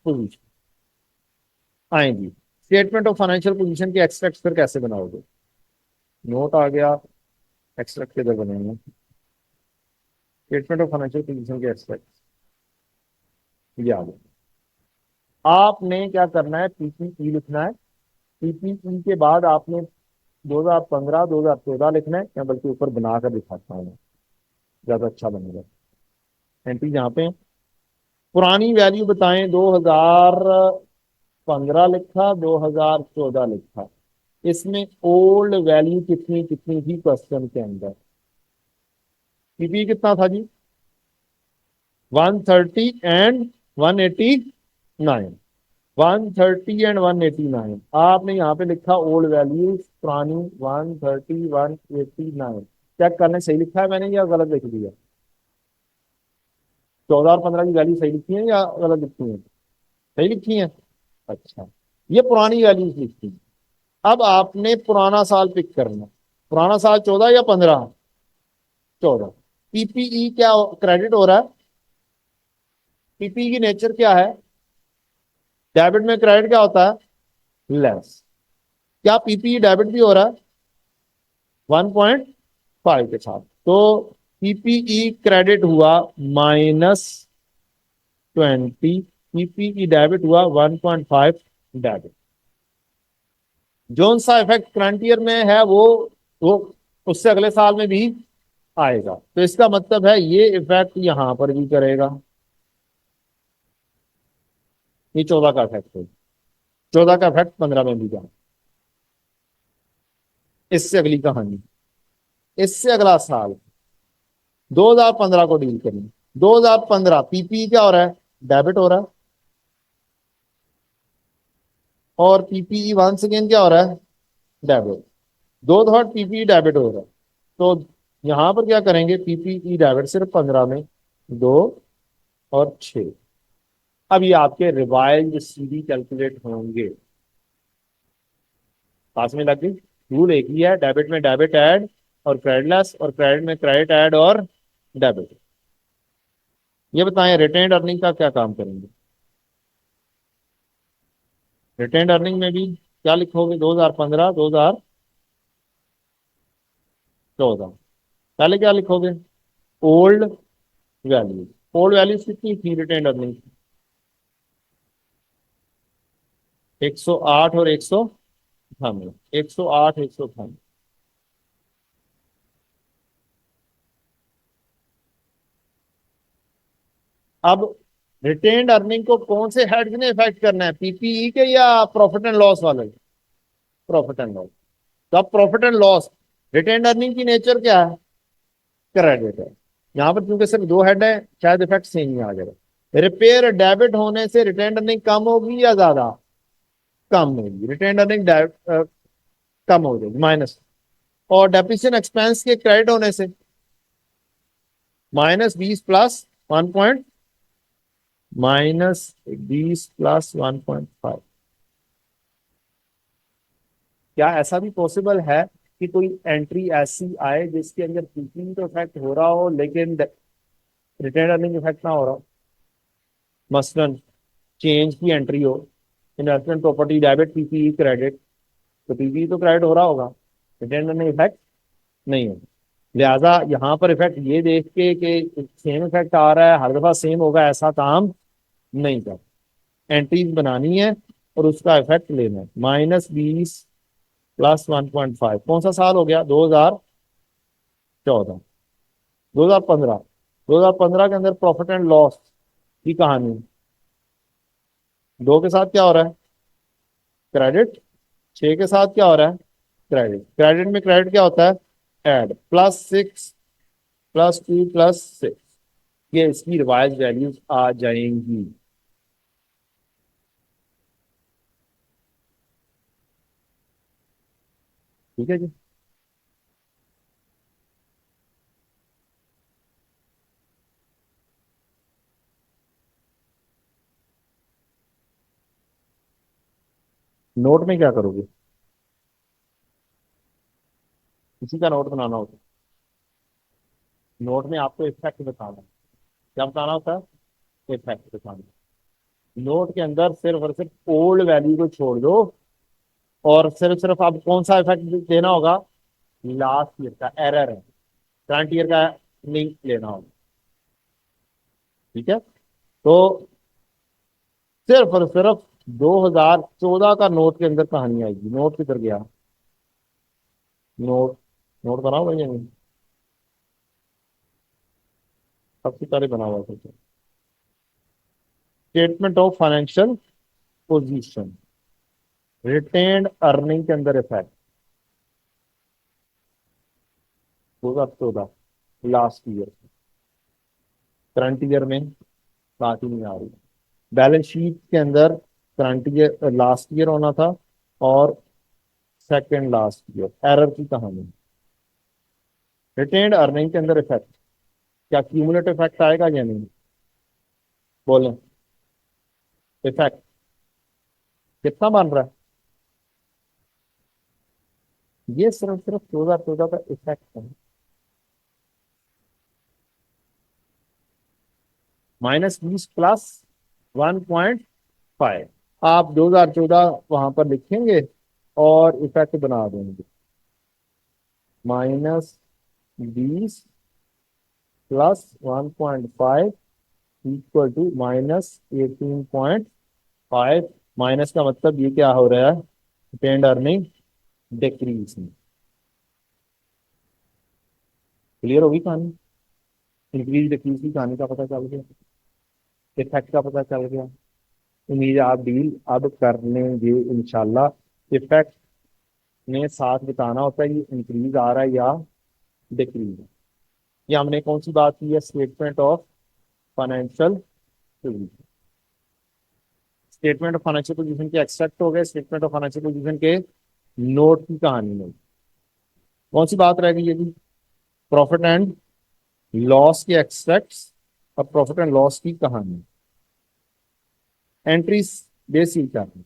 position आएंगी। स्टेटमेंट ऑफ फाइनेंशियल पोजीशन के एक्सट्रैक्ट फिर कैसे बनाओगे, नोट आ गया, एक्सट्रैक्ट किधर बनेंगे, स्टेटमेंट ऑफ फाइनेंशियल पोजीशन के एक्सट्रैक्ट, ये आ गया। आपने क्या करना है, पीपीई लिखना है, पीपीई के बाद आपने 2015 2014 लिखना है, या बल्कि ऊपर बनाकर दिखाता हूँ, ज्यादा अच्छा बनेगा। एंट्री जहाँ पे पुरानी वैल्यू बताएं, 2015 लिखा, 2014 लिखा, इसमें ओल्ड वैल्यू कितनी कितनी थी क्वेश्चन के अंदर? पीपी कितना था जी? 130 एंड 189। 130 एंड 189, आपने यहाँ पे लिखा ओल्ड वैल्यू पुरानी 130 189। चेक करने सही लिखा है मैंने या गलत लिख दिया? 14 और 15 की वैल्यू सही लिखी है या गलत लिखी है? सही लिखी है। अच्छा, ये पुरानी वैल्यूज लिखी है। अब आपने पुराना साल पिक करना। पुराना साल 14 या 15? 14। पीपीई क्या क्रेडिट हो रहा है? पीपीई की नेचर क्या है? डेबिट में क्रेडिट क्या होता है? लेस। क्या पीपीई डेबिट भी हो रहा है? 1.5 के साथ। तो पीपीई क्रेडिट हुआ -20, पीपीई डेबिट हुआ 1.5 डेबिट। जोन सा इफेक्ट करंट ईयर में है वो उससे अगले साल में भी आएगा। तो इसका मतलब है ये इफेक्ट यहां पर भी करेगा। ये 14 का इफेक्ट है, 14 का इफेक्ट 15 में भी जाए। इससे अगली कहानी, इससे अगला साल 2015 को डील करें। 2015 पीपी क्या हो रहा है? डेबिट हो रहा है। और पीपीई वंस अगेन क्या हो रहा है? डेबिट। दो थॉट पीपीई डेबिट हो रहा है। तो यहां पर क्या करेंगे? पीपीई डेबिट सिर्फ 15 में, 2 और 6। अब ये आपके रिवाइज सीडी कैलकुलेट होंगे। पास में लग गई। रूल एक ही है, डेबिट में डेबिट ऐड और क्रेडिट लेस, और क्रेडिट में क्रेडिट ऐड और डेबिट। ये बताएं रिटेन्ड अर्निंग का क्या काम करेंगे? रिटेन्ड अर्निंग में भी क्या लिखोगे? 2015 2014। पहले क्या लिखोगे? Old value. ओल्ड वैल्यूज कितनी थी रिटेन्ड अर्निंग? 108 और 198। 108 198। अब रिटेन्ड अर्निंग को कौन से हेड ने इफेक्ट करना है? पीपीई के या प्रॉफिट एंड लॉस वाले? Profit and loss. तो अब profit and loss, retained earning की नेचर क्या है? क्रेडिट है। यहाँ पर क्योंकि सिर्फ दो हेड है, शायद इफेक्ट सेम ही आ जाएगा। रिपेयर डेबिट होने से रिटेन्ड अर्निंग कम होगी या ज्यादा? कम होगी। रिटेन्ड अर्निंग कम हो जाएगी, माइनस। और डेप्रिसिएशन एक्सपेंस के क्रेडिट होने से -20 प्लस 1 -20 प्लस 1.5। क्या ऐसा भी पॉसिबल है कि कोई एंट्री ऐसी आए जिसके अंदर पीपी तो इफेक्ट हो रहा हो लेकिन रिटेन अर्निंग इफेक्ट ना हो रहा हो? मसलन चेंज की एंट्री हो, investment property debit, PP credit. तो पीपी तो क्रेडिट हो रहा होगा, रिटेन अर्निंग इफेक्ट नहीं हो। लिहाजा यहाँ पर इफेक्ट ये देख के कि सेम इफेक्ट आ रहा है, हर दफा सेम होगा, ऐसा काम नहीं कर। एंट्रीज बनानी है और उसका इफेक्ट लेना है। -20 प्लस 1.5 कौन सा साल हो गया? 2014। 2015। 2015 के अंदर प्रॉफिट एंड लॉस की कहानी, दो के साथ क्या हो रहा है? क्रेडिट। 6 के साथ क्या हो रहा है? क्रेडिट। क्रेडिट में क्रेडिट क्या होता है? ऐड। +6 +2 +6। ये इसकी रिवाइज वैल्यूज आ जाएंगी। ठीक है जी। नोट में क्या करोगे? किसी का नोट बनाना होता है, नोट में आपको इफेक्ट बताना है। क्या बताना होता है? इफेक्ट बताना है। नोट के अंदर सिर्फ और सिर्फ ओल्ड वैल्यू को छोड़ दो, और सिर्फ सिर्फ अब कौन सा इफेक्ट देना होगा? लास्ट ईयर का एरर है, करंट ईयर का नहीं लेना होगा। ठीक है। तो सिर्फ और सिर्फ 2014 का नोट के अंदर कहानी आएगी। नोट किधर गया? नोट, नोट बनाओ भाई, नहीं सबसे पहले बना हुआ था। Statement of financial position, retained earning के अंदर effect 2014 last year, current year में बात ही नहीं आ रही। बैलेंस शीट के अंदर करंट ईयर लास्ट ईयर होना था और सेकंड लास्ट ईयर, एरर की कहानी। रिटेन्ड अर्निंग के अंदर इफेक्ट, क्या क्यूमुलेटिव इफेक्ट आएगा या नहीं? बोलें, इफेक्ट कितना बन रहा है? ये सिर्फ सिर्फ 2014 का इफेक्ट है, -20 प्लस 1.5। आप 2014 वहां पर लिखेंगे और इफेक्ट बना देंगे, -20 प्लस 1.5 इक्वल टू -18.5। माइनस का मतलब ये क्या हो रहा है? रिटेन्ड अर्निंग डिक्रीज में। क्लियर होगी कहानी? इंक्रीज डिक्रीज की कहानी का पता चल गया, इफेक्ट का पता चल गया। उम्मीद है आप डील अब कर लेंगे इंशाल्लाह। इफेक्ट में साथ बताना होता है ये इंक्रीज आ रहा है या डिक्रीज है। ये हमने कौन सी बात की है? Statement of financial position. Statement of financial position के एक्सट्रैक्ट हो गए, स्टेटमेंट ऑफ फाइनेंशियल पोजीशन के नोट की कहानी में कौन सी बात रह गई है जी? प्रॉफिट एंड लॉस के एक्सट्रैक्ट्स और प्रॉफिट एंड लॉस की कहानी। एंट्रीज बेसिक क्या है?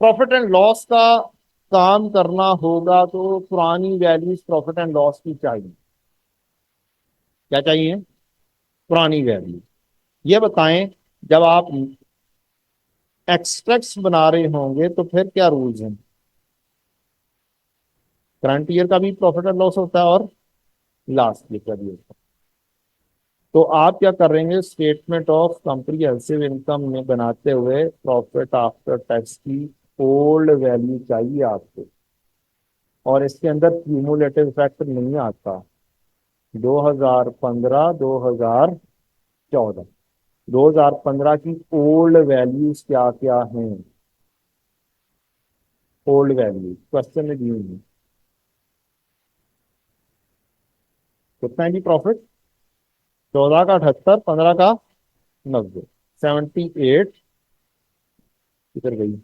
प्रॉफिट एंड लॉस का काम करना होगा तो पुरानी वैल्यूज प्रॉफिट एंड लॉस की चाहिए। क्या चाहिए? पुरानी वैल्यू। ये बताएं, जब आप एक्सट्रैक्ट्स बना रहे होंगे तो फिर क्या रूल्स हैं? करंट ईयर का भी प्रॉफिट एंड लॉस होता है और लास्ट ईयर का भी होता है। तो आप क्या करेंगे? स्टेटमेंट ऑफ कॉम्प्रिहेंसिव इनकम में बनाते हुए प्रॉफिट आफ्टर टैक्स की ओल्ड वैल्यू चाहिए आपको, और इसके अंदर क्यूमुलेटिव इफेक्ट नहीं आता। 2015 2014, 2015 की ओल्ड वैल्यूज क्या क्या हैं? ओल्ड वैल्यू क्वेश्चन में दी हुई है। कितना है जी प्रॉफिट? 14 का 78, 15 का 90, 78 किधर गई?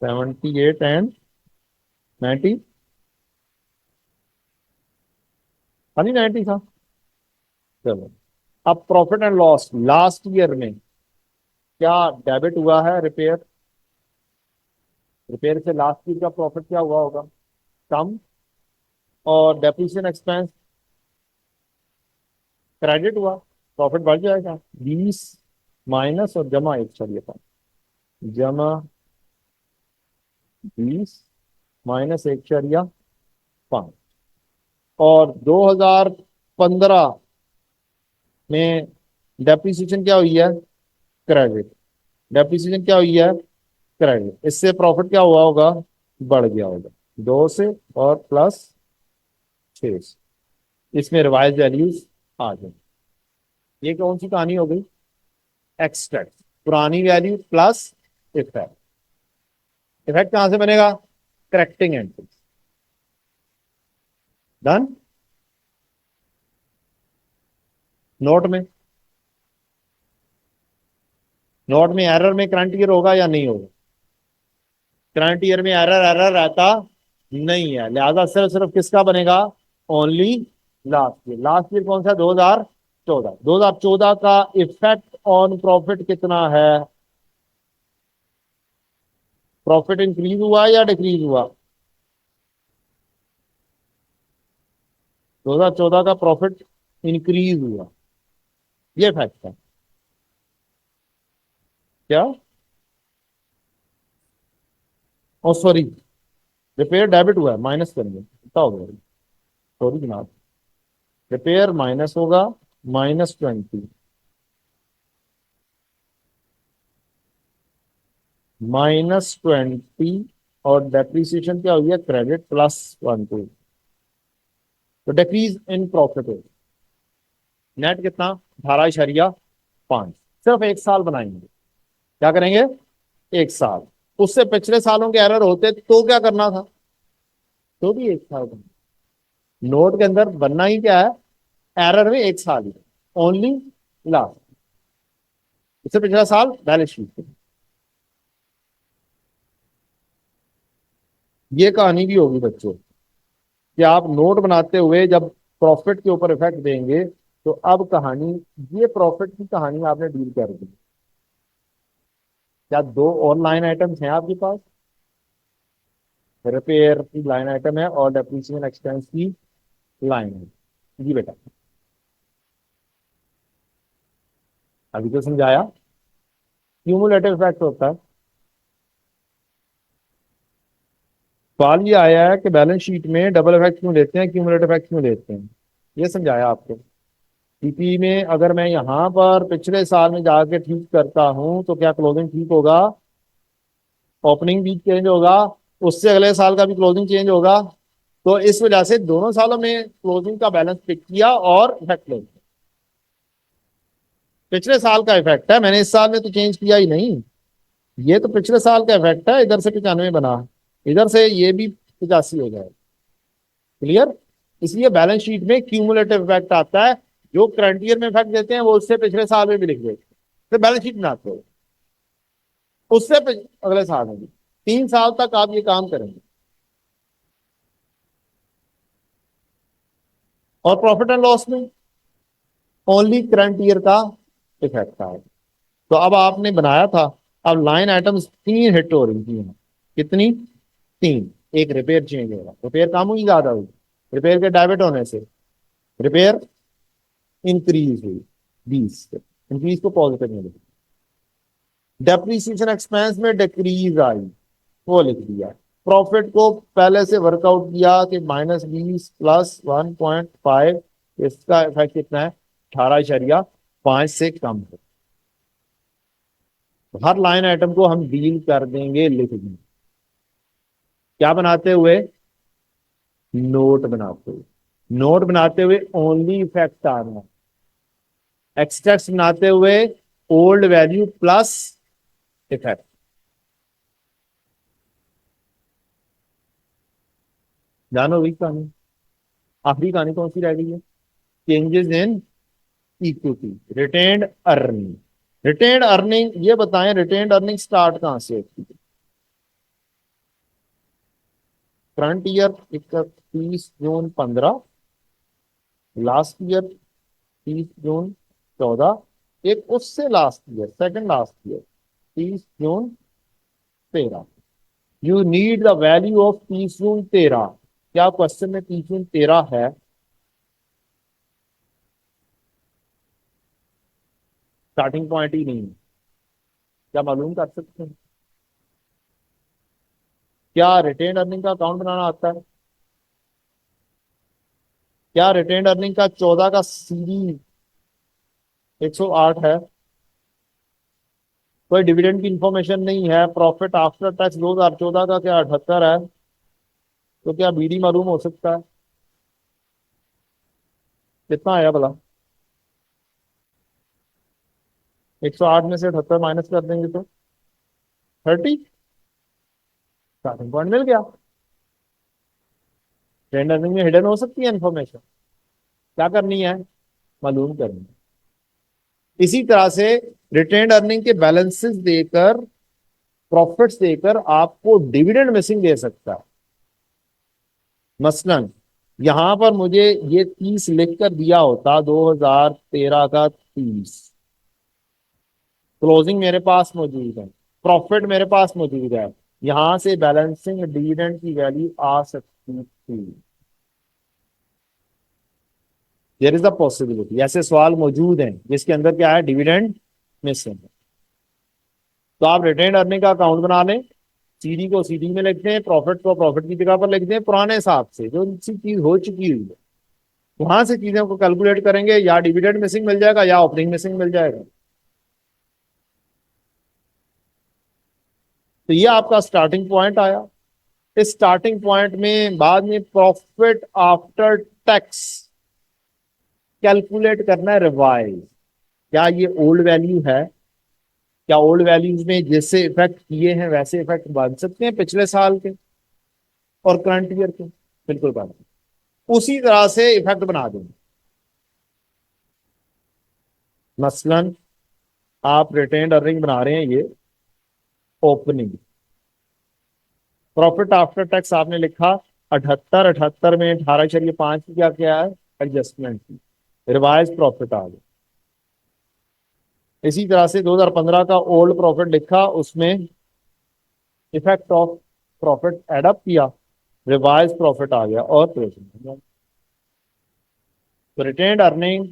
78 एंड 90, हाँ जी 90 था। चलो, अब profit and loss last year में क्या डेबिट हुआ है? रिपेयर, रिपेयर से लास्ट ईयर का प्रॉफिट क्या हुआ होगा? कम। और डेप्रिसिएशन एक्सपेंस क्रेडिट हुआ, प्रॉफिट बढ़ जाएगा। 20 माइनस और जमा 1.5, जमा 20 माइनस 1.5। और 2015 में डेप्रिसिएशन क्या हुई है? क्रेडिट। डेप्रिसिएशन क्या हुई है? क्रेडिट। इससे प्रॉफिट क्या हुआ होगा? बढ़ गया होगा 2 से और प्लस 6 से। इसमें रिवाइज वैल्यूज आ जाए। ये कौन सी कहानी हो गई? एक्सट्रैक्ट, पुरानी वैल्यू प्लस इफेक्ट। इफेक्ट कहां से बनेगा? Correcting entry. डन। नोट में, नोट में एरर में करंट ईयर होगा या नहीं होगा? करंट ईयर में एरर एरर रहता नहीं है, लिहाजा सिर्फ सिर्फ किसका बनेगा? Only last year. Last year कौन सा? 2014। 2014 का इफेक्ट ऑन प्रॉफिट कितना है? प्रॉफिट इंक्रीज हुआ या डिक्रीज हुआ? 2014 का प्रॉफिट इंक्रीज हुआ, ये फैक्ट है। क्या? ओ सॉरी, रिपेयर डेबिट हुआ है, माइनस करेंगे, कितना हो गया? सॉरी जनाब, रिपेयर माइनस होगा, -20, -20 और डेप्रीसिएशन क्या हुई है, क्रेडिट +1 2। तो डिक्रीज इन प्रॉफिट है, नेट कितना, 18.5। सिर्फ 1 साल बनाएंगे, क्या करेंगे, 1 साल। उससे पिछले सालों के एरर होते तो क्या करना था, तो भी 1 साल बनना। नोट के अंदर बनना ही क्या है, एरर में 1 साल ही, ओनली लास्ट। इससे पिछला साल बैलेंस शीट पे। ये कहानी भी होगी बच्चों कि आप नोट बनाते हुए जब प्रॉफिट के ऊपर इफेक्ट देंगे, तो अब कहानी, ये प्रॉफिट की कहानी आपने डील कर दी। क्या दो और लाइन आइटम्स हैं आपके पास, रिपेयर की लाइन आइटम है और डेप्रिसिएशन एक्सपेंस की लाइन है। जी बेटा, अभी तो समझाया, क्यूमुलेटिव इफेक्ट होता है। सवाल ये आया है कि बैलेंस शीट में डबल इफेक्ट क्यों लेते हैं, क्यूमुलेटिव इफेक्ट क्यों लेते हैं, ये समझाया आपको। पीपी में अगर मैं यहाँ पर पिछले साल में जाके ठीक करता हूं तो क्या क्लोजिंग ठीक होगा, ओपनिंग भी चेंज होगा, उससे अगले साल का भी क्लोजिंग चेंज होगा। तो इस वजह से दोनों सालों में क्लोजिंग का बैलेंस पिक किया और इफेक्ट ले। पिछले साल का इफेक्ट है, मैंने इस साल में तो चेंज किया ही नहीं। ये तो पिछले साल का इफेक्ट है, इधर से 95 बना, इधर से ये भी 85 हो जाए। क्लियर। इसलिए बैलेंस शीट में क्यूमुलेटिव इफेक्ट आता है, जो करंट ईयर में इफेक्ट देते हैं वो उससे पिछले साल में भी लिख देते हैं, फिर बैलेंस शीट बनाते हो उससे अगले साल में भी। 3 साल तक आप ये काम करेंगे। और प्रॉफिट एंड लॉस में ओनली करंट ईयर का इफेक्ट आएगा। तो अब आपने बनाया था, अब लाइन आइटम्स 3 हिट हो रही थी, कितनी, 3। एक रिपेयर चेंज होगा, रिपेयर कम हुई ज्यादा हुई, रिपेयर के डाइवर्ट होने से रिपेयर इंक्रीज हुई 20, इंक्रीज को पॉजिटिव में लिखा। डेप्रीसिएशन एक्सपेंस में डिक्रीज आई, वो लिख दिया। प्रॉफिट को पहले से वर्कआउट किया कि -20 +1.5, इसका इफेक्ट कितना है, 18.5 से कम है। हर लाइन आइटम को हम डील कर देंगे, लिख देंगे। क्या बनाते हुए, नोट बनाते हुए। नोट बनाते हुए ओनली इफेक्ट आ रहा है, एक्सट्रैक्ट बनाते हुए ओल्ड वैल्यू प्लस इफेक्ट। जानो वही कहानी, आखिरी कहानी कौन सी रह गई है, changes in equity, retained earning. Retained earning ये बताएं, रिटेन्ड अर्निंग स्टार्ट कहां से होती है, करंट ईयर 31 जून 15, लास्ट ईयर 30 जून 14, एक उससे last year, second last year 30 June 13। You need the value of 30 जून 13। क्या क्वेश्चन में 30 जून 13 है, स्टार्टिंग पॉइंट ही नहीं है, क्या मालूम कर सकते हैं। क्या रिटेन अर्निंग का अकाउंट बनाना आता है, क्या रिटेन अर्निंग का 14 का सीडी 108 है, कोई डिविडेंड की इंफॉर्मेशन नहीं है, प्रॉफिट आफ्टर टैक्स 2014 का क्या 78 है, तो क्या बीडी मालूम हो सकता है, कितना आया भला, 108 में से 78 माइनस कर देंगे तो 30, स्टार्टिंग पॉइंट मिल गया। ट्रेंड अर्निंग में हिडन हो सकती है इंफॉर्मेशन, क्या करनी है, मालूम करनी है। इसी तरह से रिटेन्ड अर्निंग के बैलेंसेस देकर, प्रॉफिट्स देकर आपको डिविडेंड मिसिंग दे सकता है। मसलन यहां पर मुझे ये 30 लिख कर दिया होता, 2013 का 30, क्लोजिंग मेरे पास मौजूद है, प्रॉफिट मेरे पास मौजूद है, यहां से बैलेंसिंग डिविडेंड की वैल्यू आ सकती थी। देयर इज अ पॉसिबिलिटी, ऐसे सवाल मौजूद हैं जिसके अंदर क्या है, डिविडेंड मिसिंग। तो आप रिटेन्ड अर्निंग का अकाउंट बना लें, सीडी को सीडी में लिखते हैं, प्रॉफिट को प्रॉफिट की जगह पर लिखते हैं, पुराने हिसाब से जो सी चीज हो चुकी हुई है वहां से चीजों को कैलकुलेट करेंगे, या डिविडेंड मिसिंग मिल जाएगा या ओपनिंग मिसिंग मिल जाएगा। तो ये आपका स्टार्टिंग पॉइंट आया। इस स्टार्टिंग पॉइंट में बाद में प्रॉफिट आफ्टर टैक्स कैलकुलेट करना है रिवाइज। क्या ये ओल्ड वैल्यू है? क्या ओल्ड वैल्यूज में जैसे इफेक्ट किए हैं वैसे इफेक्ट बन सकते हैं पिछले साल के और करंट ईयर के? बिल्कुल बन, उसी तरह से इफेक्ट बना देंगे। मसलन आप रिटेन्ड अर्निंग बना रहे हैं, ये ओपनिंग प्रॉफिट आफ्टर टैक्स आपने लिखा 78, 78 में 18.5 की क्या क्या है एडजस्टमेंट की, रिवाइज प्रॉफिट आ गया। इसी तरह से 2015 का ओल्ड प्रॉफिट लिखा, उसमें इफेक्ट ऑफ प्रॉफिट एडअप किया, रिवाइज प्रॉफिट आ गया और प्रेजेंट। तो रिटेन्ड अर्निंग,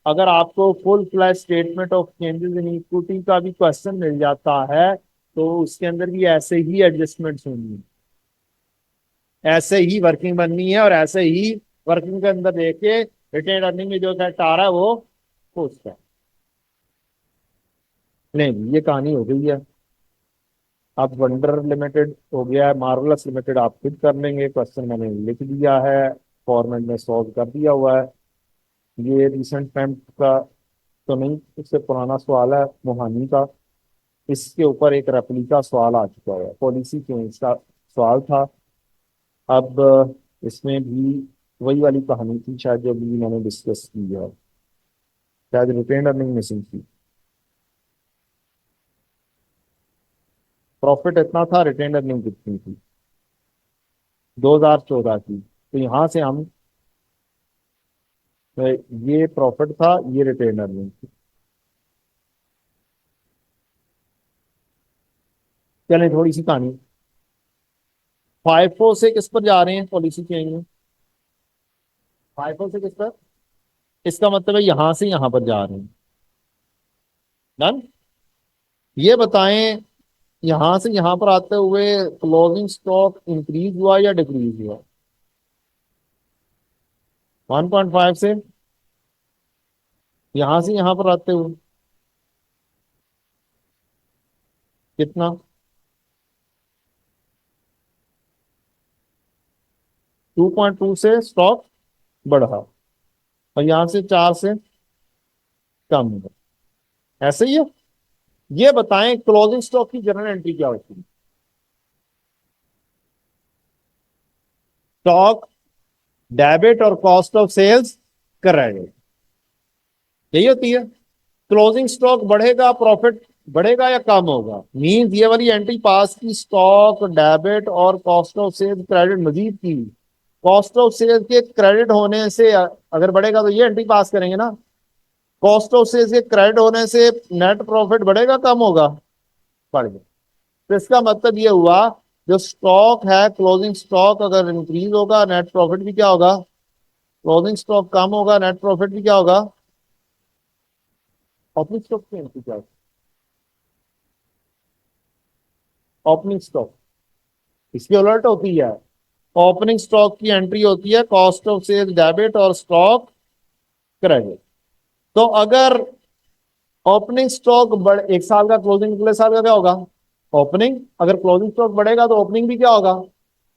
अगर आपको full flash statement of changes in equity का भी क्वेश्चन मिल जाता है तो उसके अंदर भी ऐसे ही एडजस्टमेंट्स होंगी, ऐसे ही वर्किंग बननी है और ऐसे ही वर्किंग के अंदर देखे रिटेन्ड अर्निंग में जो इफेक्ट आ रहा है वो सोचता है। नहीं, ये कहानी हो गई है। अब वंडर लिमिटेड हो गया है, मार्वलस लिमिटेड आप खुद कर लेंगे, क्वेश्चन मैंने लिख दिया है, फॉर्मेट में सॉल्व कर दिया हुआ है। ये रिसेंट टाइम का तो नहीं, इससे पुराना सवाल है मोहानी का, इसके ऊपर एक रेप्लिका सवाल आ चुका है, पॉलिसी चेंज का सवाल था। अब इसमें भी वही वाली कहानी थी शायद जो भी मैंने डिस्कस की है, शायद रिटेन अर्निंग मिसिंग थी। प्रॉफिट इतना था, रिटेन अर्निंग कितनी थी 2014 की, तो यहाँ से हम ये प्रॉफिट था, ये रिटेन अर्निंग थी। चलें थोड़ी सी कहानी, फाइफो से किस पर जा रहे हैं पॉलिसी चेंज में? फाइफो से किस पर? इसका मतलब है यहां से यहां पर जा रहे हैं। डन। ये बताएं, यहां से यहां पर आते हुए क्लोजिंग स्टॉक इंक्रीज हुआ या डिक्रीज हुआ? 1.5 से यहां से यहां पर आते हुए कितना? 2.2 से स्टॉक बढ़ा और यहां से 4 से कम हुआ, ऐसे ही है। ये बताएं क्लोजिंग स्टॉक की जनरल एंट्री क्या होती है? स्टॉक डेबिट और कॉस्ट ऑफ सेल्स क्रेडिट, यही होती है। क्लोजिंग स्टॉक बढ़ेगा, प्रॉफिट बढ़ेगा या कम होगा? मींस ये वाली एंट्री पास की, स्टॉक डेबिट और कॉस्ट ऑफ सेल्स क्रेडिट मजीद की, कॉस्ट ऑफ सेल्स के क्रेडिट होने से अगर बढ़ेगा तो ये एंट्री पास करेंगे ना। कॉस्ट ऑफ सेल्स के क्रेडिट होने से नेट प्रॉफिट बढ़ेगा कम होगा? बढ़ गया। तो इसका मतलब ये हुआ, जो स्टॉक है क्लोजिंग स्टॉक अगर इंक्रीज होगा नेट प्रॉफिट भी क्या होगा? क्लोजिंग स्टॉक कम होगा नेट प्रॉफिट भी क्या होगा? ओपनिंग स्टॉक की एंट्री क्या होगी? ओपनिंग स्टॉक इसकी उलट होती है। ओपनिंग स्टॉक की एंट्री होती है कॉस्ट ऑफ सेल्स डेबिट और स्टॉक क्रेडिट। तो अगर ओपनिंग स्टॉक बढ़, एक साल का क्लोजिंग अगले साल का क्या होगा? ओपनिंग। अगर क्लोजिंग स्टॉक बढ़ेगा तो ओपनिंग भी क्या होगा?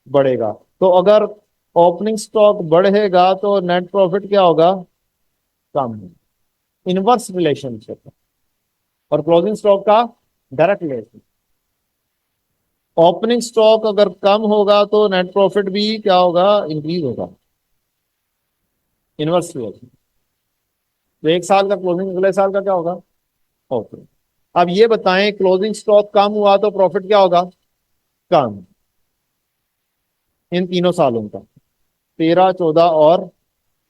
बढ़ेगा। तो अगर ओपनिंग स्टॉक बढ़ेगा तो नेट प्रॉफिट क्या होगा? कम। Inverse relationship. और क्लोजिंग स्टॉक का डायरेक्ट रिलेशन, ओपनिंग स्टॉक अगर कम होगा तो नेट प्रॉफिट भी क्या होगा? इंक्रीज होगा। Inverse relation. तो एक साल का क्लोजिंग अगले साल का क्या होगा? ओके। अब ये बताएं क्लोजिंग स्टॉक कम हुआ तो प्रॉफिट क्या होगा? कम, इन तीनों सालों का, 13, 14 और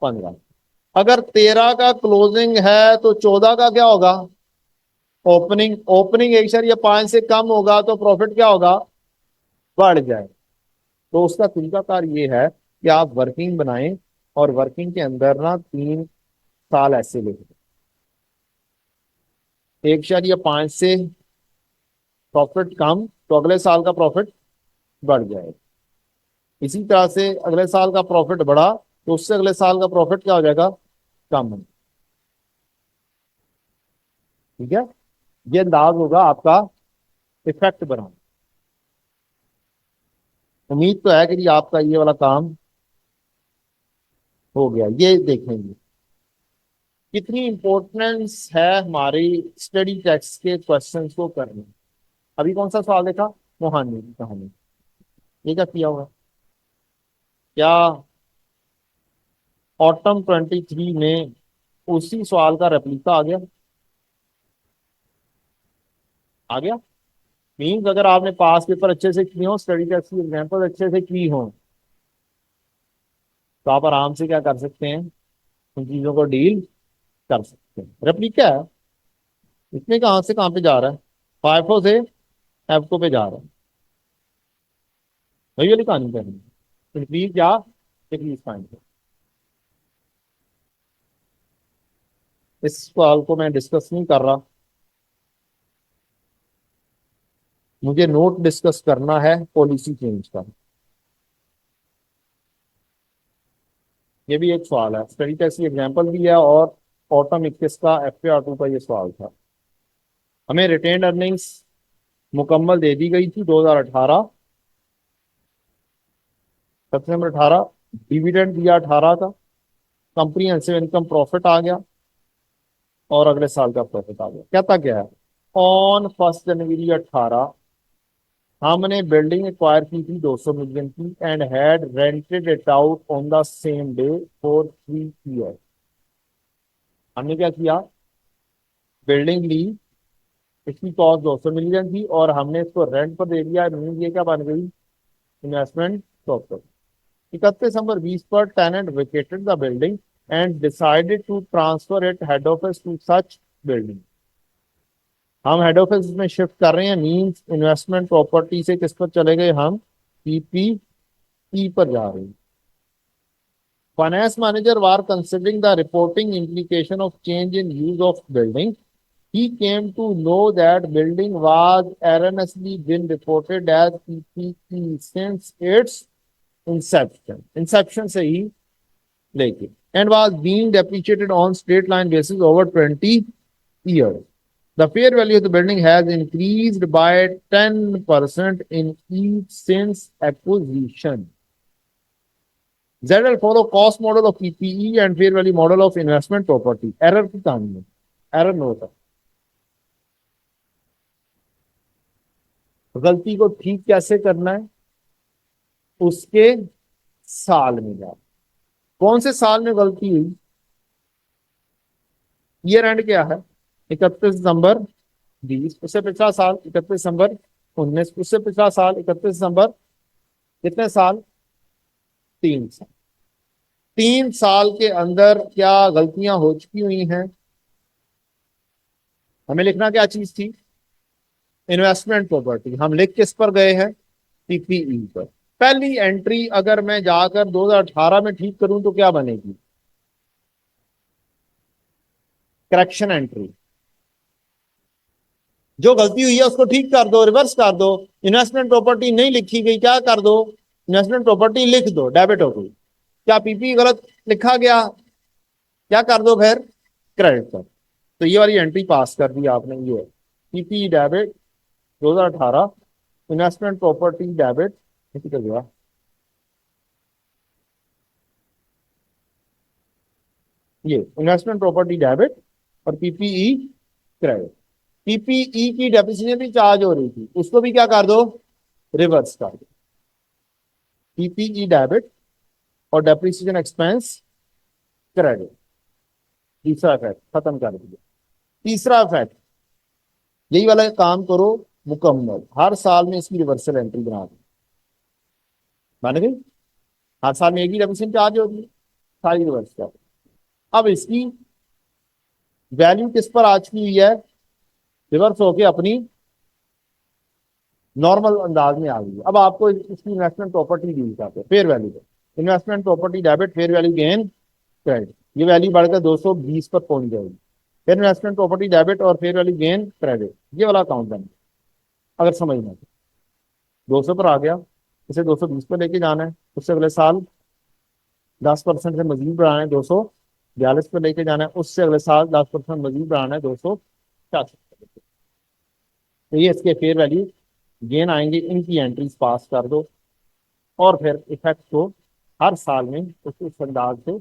15। अगर 13 का क्लोजिंग है तो 14 का क्या होगा? ओपनिंग। ओपनिंग 1.5 से कम होगा तो प्रॉफिट क्या होगा? बढ़ जाए। तो उसका तरीकाकार ये है कि आप वर्किंग बनाएं और वर्किंग के अंदर ना 3 साल ऐसे ले, 1.5 से प्रॉफिट कम तो अगले साल का प्रॉफिट बढ़ जाए। इसी तरह से अगले साल का प्रॉफिट बढ़ा तो उससे अगले साल का प्रॉफिट क्या हो जाएगा? कम। ठीक है, ये अंदाज होगा आपका इफेक्ट बनाना। उम्मीद तो है कि जी आपका ये वाला काम हो गया। ये देखेंगे कितनी इंपॉर्टेंस है हमारी स्टडी टेक्स्ट के क्वेश्चंस को करने। अभी कौन सा सवाल देखा? मोहानी की कहानी। ये क्या किया हुआ? क्या ऑटम 23 में उसी सवाल का रेप्लिका आ गया? आ गया। मीन्स अगर आपने पास पेपर अच्छे से किए हो, स्टडी टेस्ट की एग्जाम्पल अच्छे से की हो, तो आप आराम से क्या कर सकते हैं, उन चीजों को डील कर सकते हैं। रेप्लिका है, इसमें कहां से कहां पे जा रहा है? फाइफो से एफको पे जा रहा है। वही वाली कहानी करनी है, प्लीज या प्लीज फाइंड। इस सवाल को मैं डिस्कस नहीं कर रहा, मुझे नोट डिस्कस करना है पॉलिसी चेंज का। ये भी एक सवाल है, स्टडी टेस्ट की एग्जाम्पल भी है, और ऑटम 21 का FAR 2 का ये सवाल था। हमें रिटेन अर्निंग्स मुकम्मल दे दी गई थी 2018, सितंबर 18, डिविडेंड दिया 18 का, कंप्रीहेंसिव इनकम प्रॉफिट आ गया, और अगले साल का प्रॉफिट आ गया। कहता क्या है? ऑन 1 जनवरी 18 हमने बिल्डिंग एक्वायर की थी 200 मिलियन की, and had rented it out on the same day for 3 year. हमने क्या किया? बिल्डिंग ली, इसकी कॉस्ट 200 मिलियन थी, और हमने इसको रेंट पर दे दिया। मीन ये क्या बन गई? Investment property. 31 दिसंबर 20 पर tenant vacated the building and decided to transfer it head office to such building. हम हेड ऑफिस में शिफ्ट कर रहे हैं, मींस इन्वेस्टमेंट प्रॉपर्टी से किस पर चले गए? हम PPE पर जा रहे हैं। Finance manager war considering the reporting implication of change in use of building. He came to know that building was erroneously been reported as PPE since its inception से ही लेके, and was being depreciated on straight line basis over 20 years. The fair value of the building has increased by 10% in each since acquisition. ZL follow cost model of PPE and fair value model of investment property. Error की कहानी है, error note है। गलती को ठीक कैसे करना है? उसके साल में जा, कौन से साल में गलती हुई? ईयर एंड क्या है? 31 दिसंबर 20, उससे पिछला साल 31 दिसंबर 19, उससे पिछला साल 31 दिसंबर, कितने साल? 3 साल। 3 साल के अंदर क्या गलतियां हो चुकी हुई हैं? हमें लिखना क्या चीज थी? Investment property. हम लिख किस पर गए हैं? PPE पर। पहली एंट्री अगर मैं जाकर 2018 में ठीक करूं तो क्या बनेगी? Correction entry. जो गलती हुई है उसको ठीक कर दो, रिवर्स कर दो। इन्वेस्टमेंट प्रॉपर्टी नहीं लिखी गई, क्या कर दो? इन्वेस्टमेंट प्रॉपर्टी लिख दो, डेबिट हो गई। क्या PPE गलत लिखा गया? क्या कर दो फिर? क्रेडिट कर। तो ये वाली एंट्री पास कर दी आपने, ये PPE debit 2018, investment property debit, कर दिया। ये इन्वेस्टमेंट प्रॉपर्टी डेबिट और PPE क्रेडिट। PPE की डेप्रिसिएशन भी चार्ज हो रही थी, उसको भी क्या कर दो? रिवर्स कर दो। PPE डेबिट और डेप्रिसिएशन एक्सपेंस क्रेडिट। तीसरा इफेक्ट खत्म कर दिया। तीसरा इफेक्ट, यही वाला काम करो मुकम्मल, हर साल में इसकी रिवर्सल एंट्री बना दो। बन गई? हर साल में एक ही डेप्रिसिएशन चार्ज होगी, सारी रिवर्स कर। अब इसकी वैल्यू किस पर आ चुकी हुई है? रिवर्स होके अपनी नॉर्मल अंदाज में आ गई। अब आपको इसकी इन्वेस्टमेंट प्रॉपर्टी डी करते हैं फेयर वैल्यू पे। Investment property debit, fair value gain credit. ये वैल्यू बढ़कर 220 पर पहुंच जाएगी। फिर इन्वेस्टमेंट प्रॉपर्टी डेबिट और फेयर वैल्यू गेन क्रेडिट, ये वाला अकाउंट बने अगर समझना तो। 200 पर आ गया, इसे 220 पर लेके जाना है, उससे अगले साल 10% से मजीद बढ़ाना है, 242 पर लेके जाना है, उससे अगले साल 10% मजीद बढ़ाना है, 266। तो ये इसके फेयर वैल्यू गेन आएंगे, इनकी एंट्रीज पास कर दो। और फिर इफेक्ट को हर साल में उस अंदाज से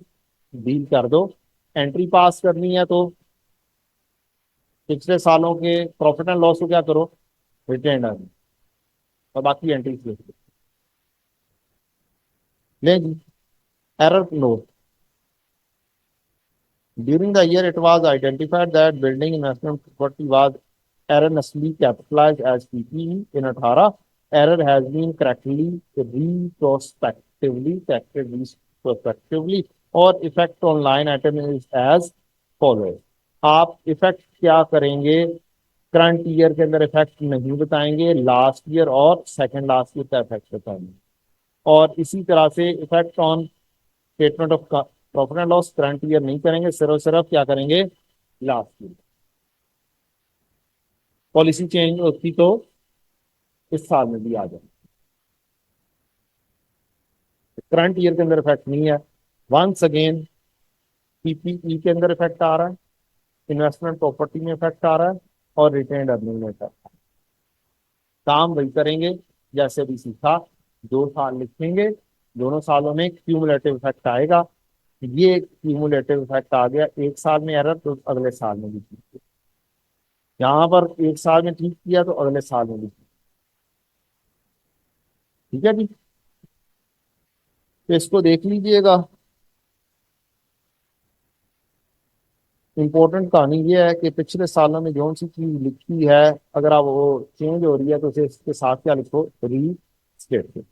डील कर दो। एंट्री पास करनी है तो पिछले सालों के प्रॉफिट एंड लॉस को क्या करो, रिटेन अर्निंग, और बाकी एंट्रीज लिख दो। ले जी, error note. During the year, it was identified that building investment property was erroneously capitalized as PPE in 18. Error has been correctly retrospectively और effect on line item is as follows. आप effect क्या करेंगे, current year के अंदर effect नहीं बताएंगे, last year और second last year का इफेक्ट बताएंगे। और इसी तरह से effect on statement of profit and loss current year नहीं करेंगे, सिर्फ सिर्फ क्या करेंगे, लास्ट ईयर। पॉलिसी चेंज होती तो इस साल में भी आ जाए, करंट ईयर के अंदर इफेक्ट नहीं है। वंस अगेन पीपीई के अंदर इफेक्ट आ रहा है, इन्वेस्टमेंट प्रॉपर्टी में इफेक्ट आ रहा है, और रिटेन अर्निंग में इफेक्ट। काम वही करेंगे जैसे अभी सीखा, 2 साल लिखेंगे, दोनों सालों में क्यूमुलेटिव इफेक्ट आएगा। ये क्यूमुलेटिव इफेक्ट आ गया, एक साल में एरर तो अगले साल में भी ठीक, यहाँ पर एक साल में ठीक किया तो अगले साल में भी ठीक है जी। तो इसको देख लीजिएगा। इंपॉर्टेंट कहानी ये है कि पिछले सालों में जो सी चीज लिखी है, अगर आप वो चेंज हो रही है तो उसे इसके साथ क्या लिखो, री स्टेट।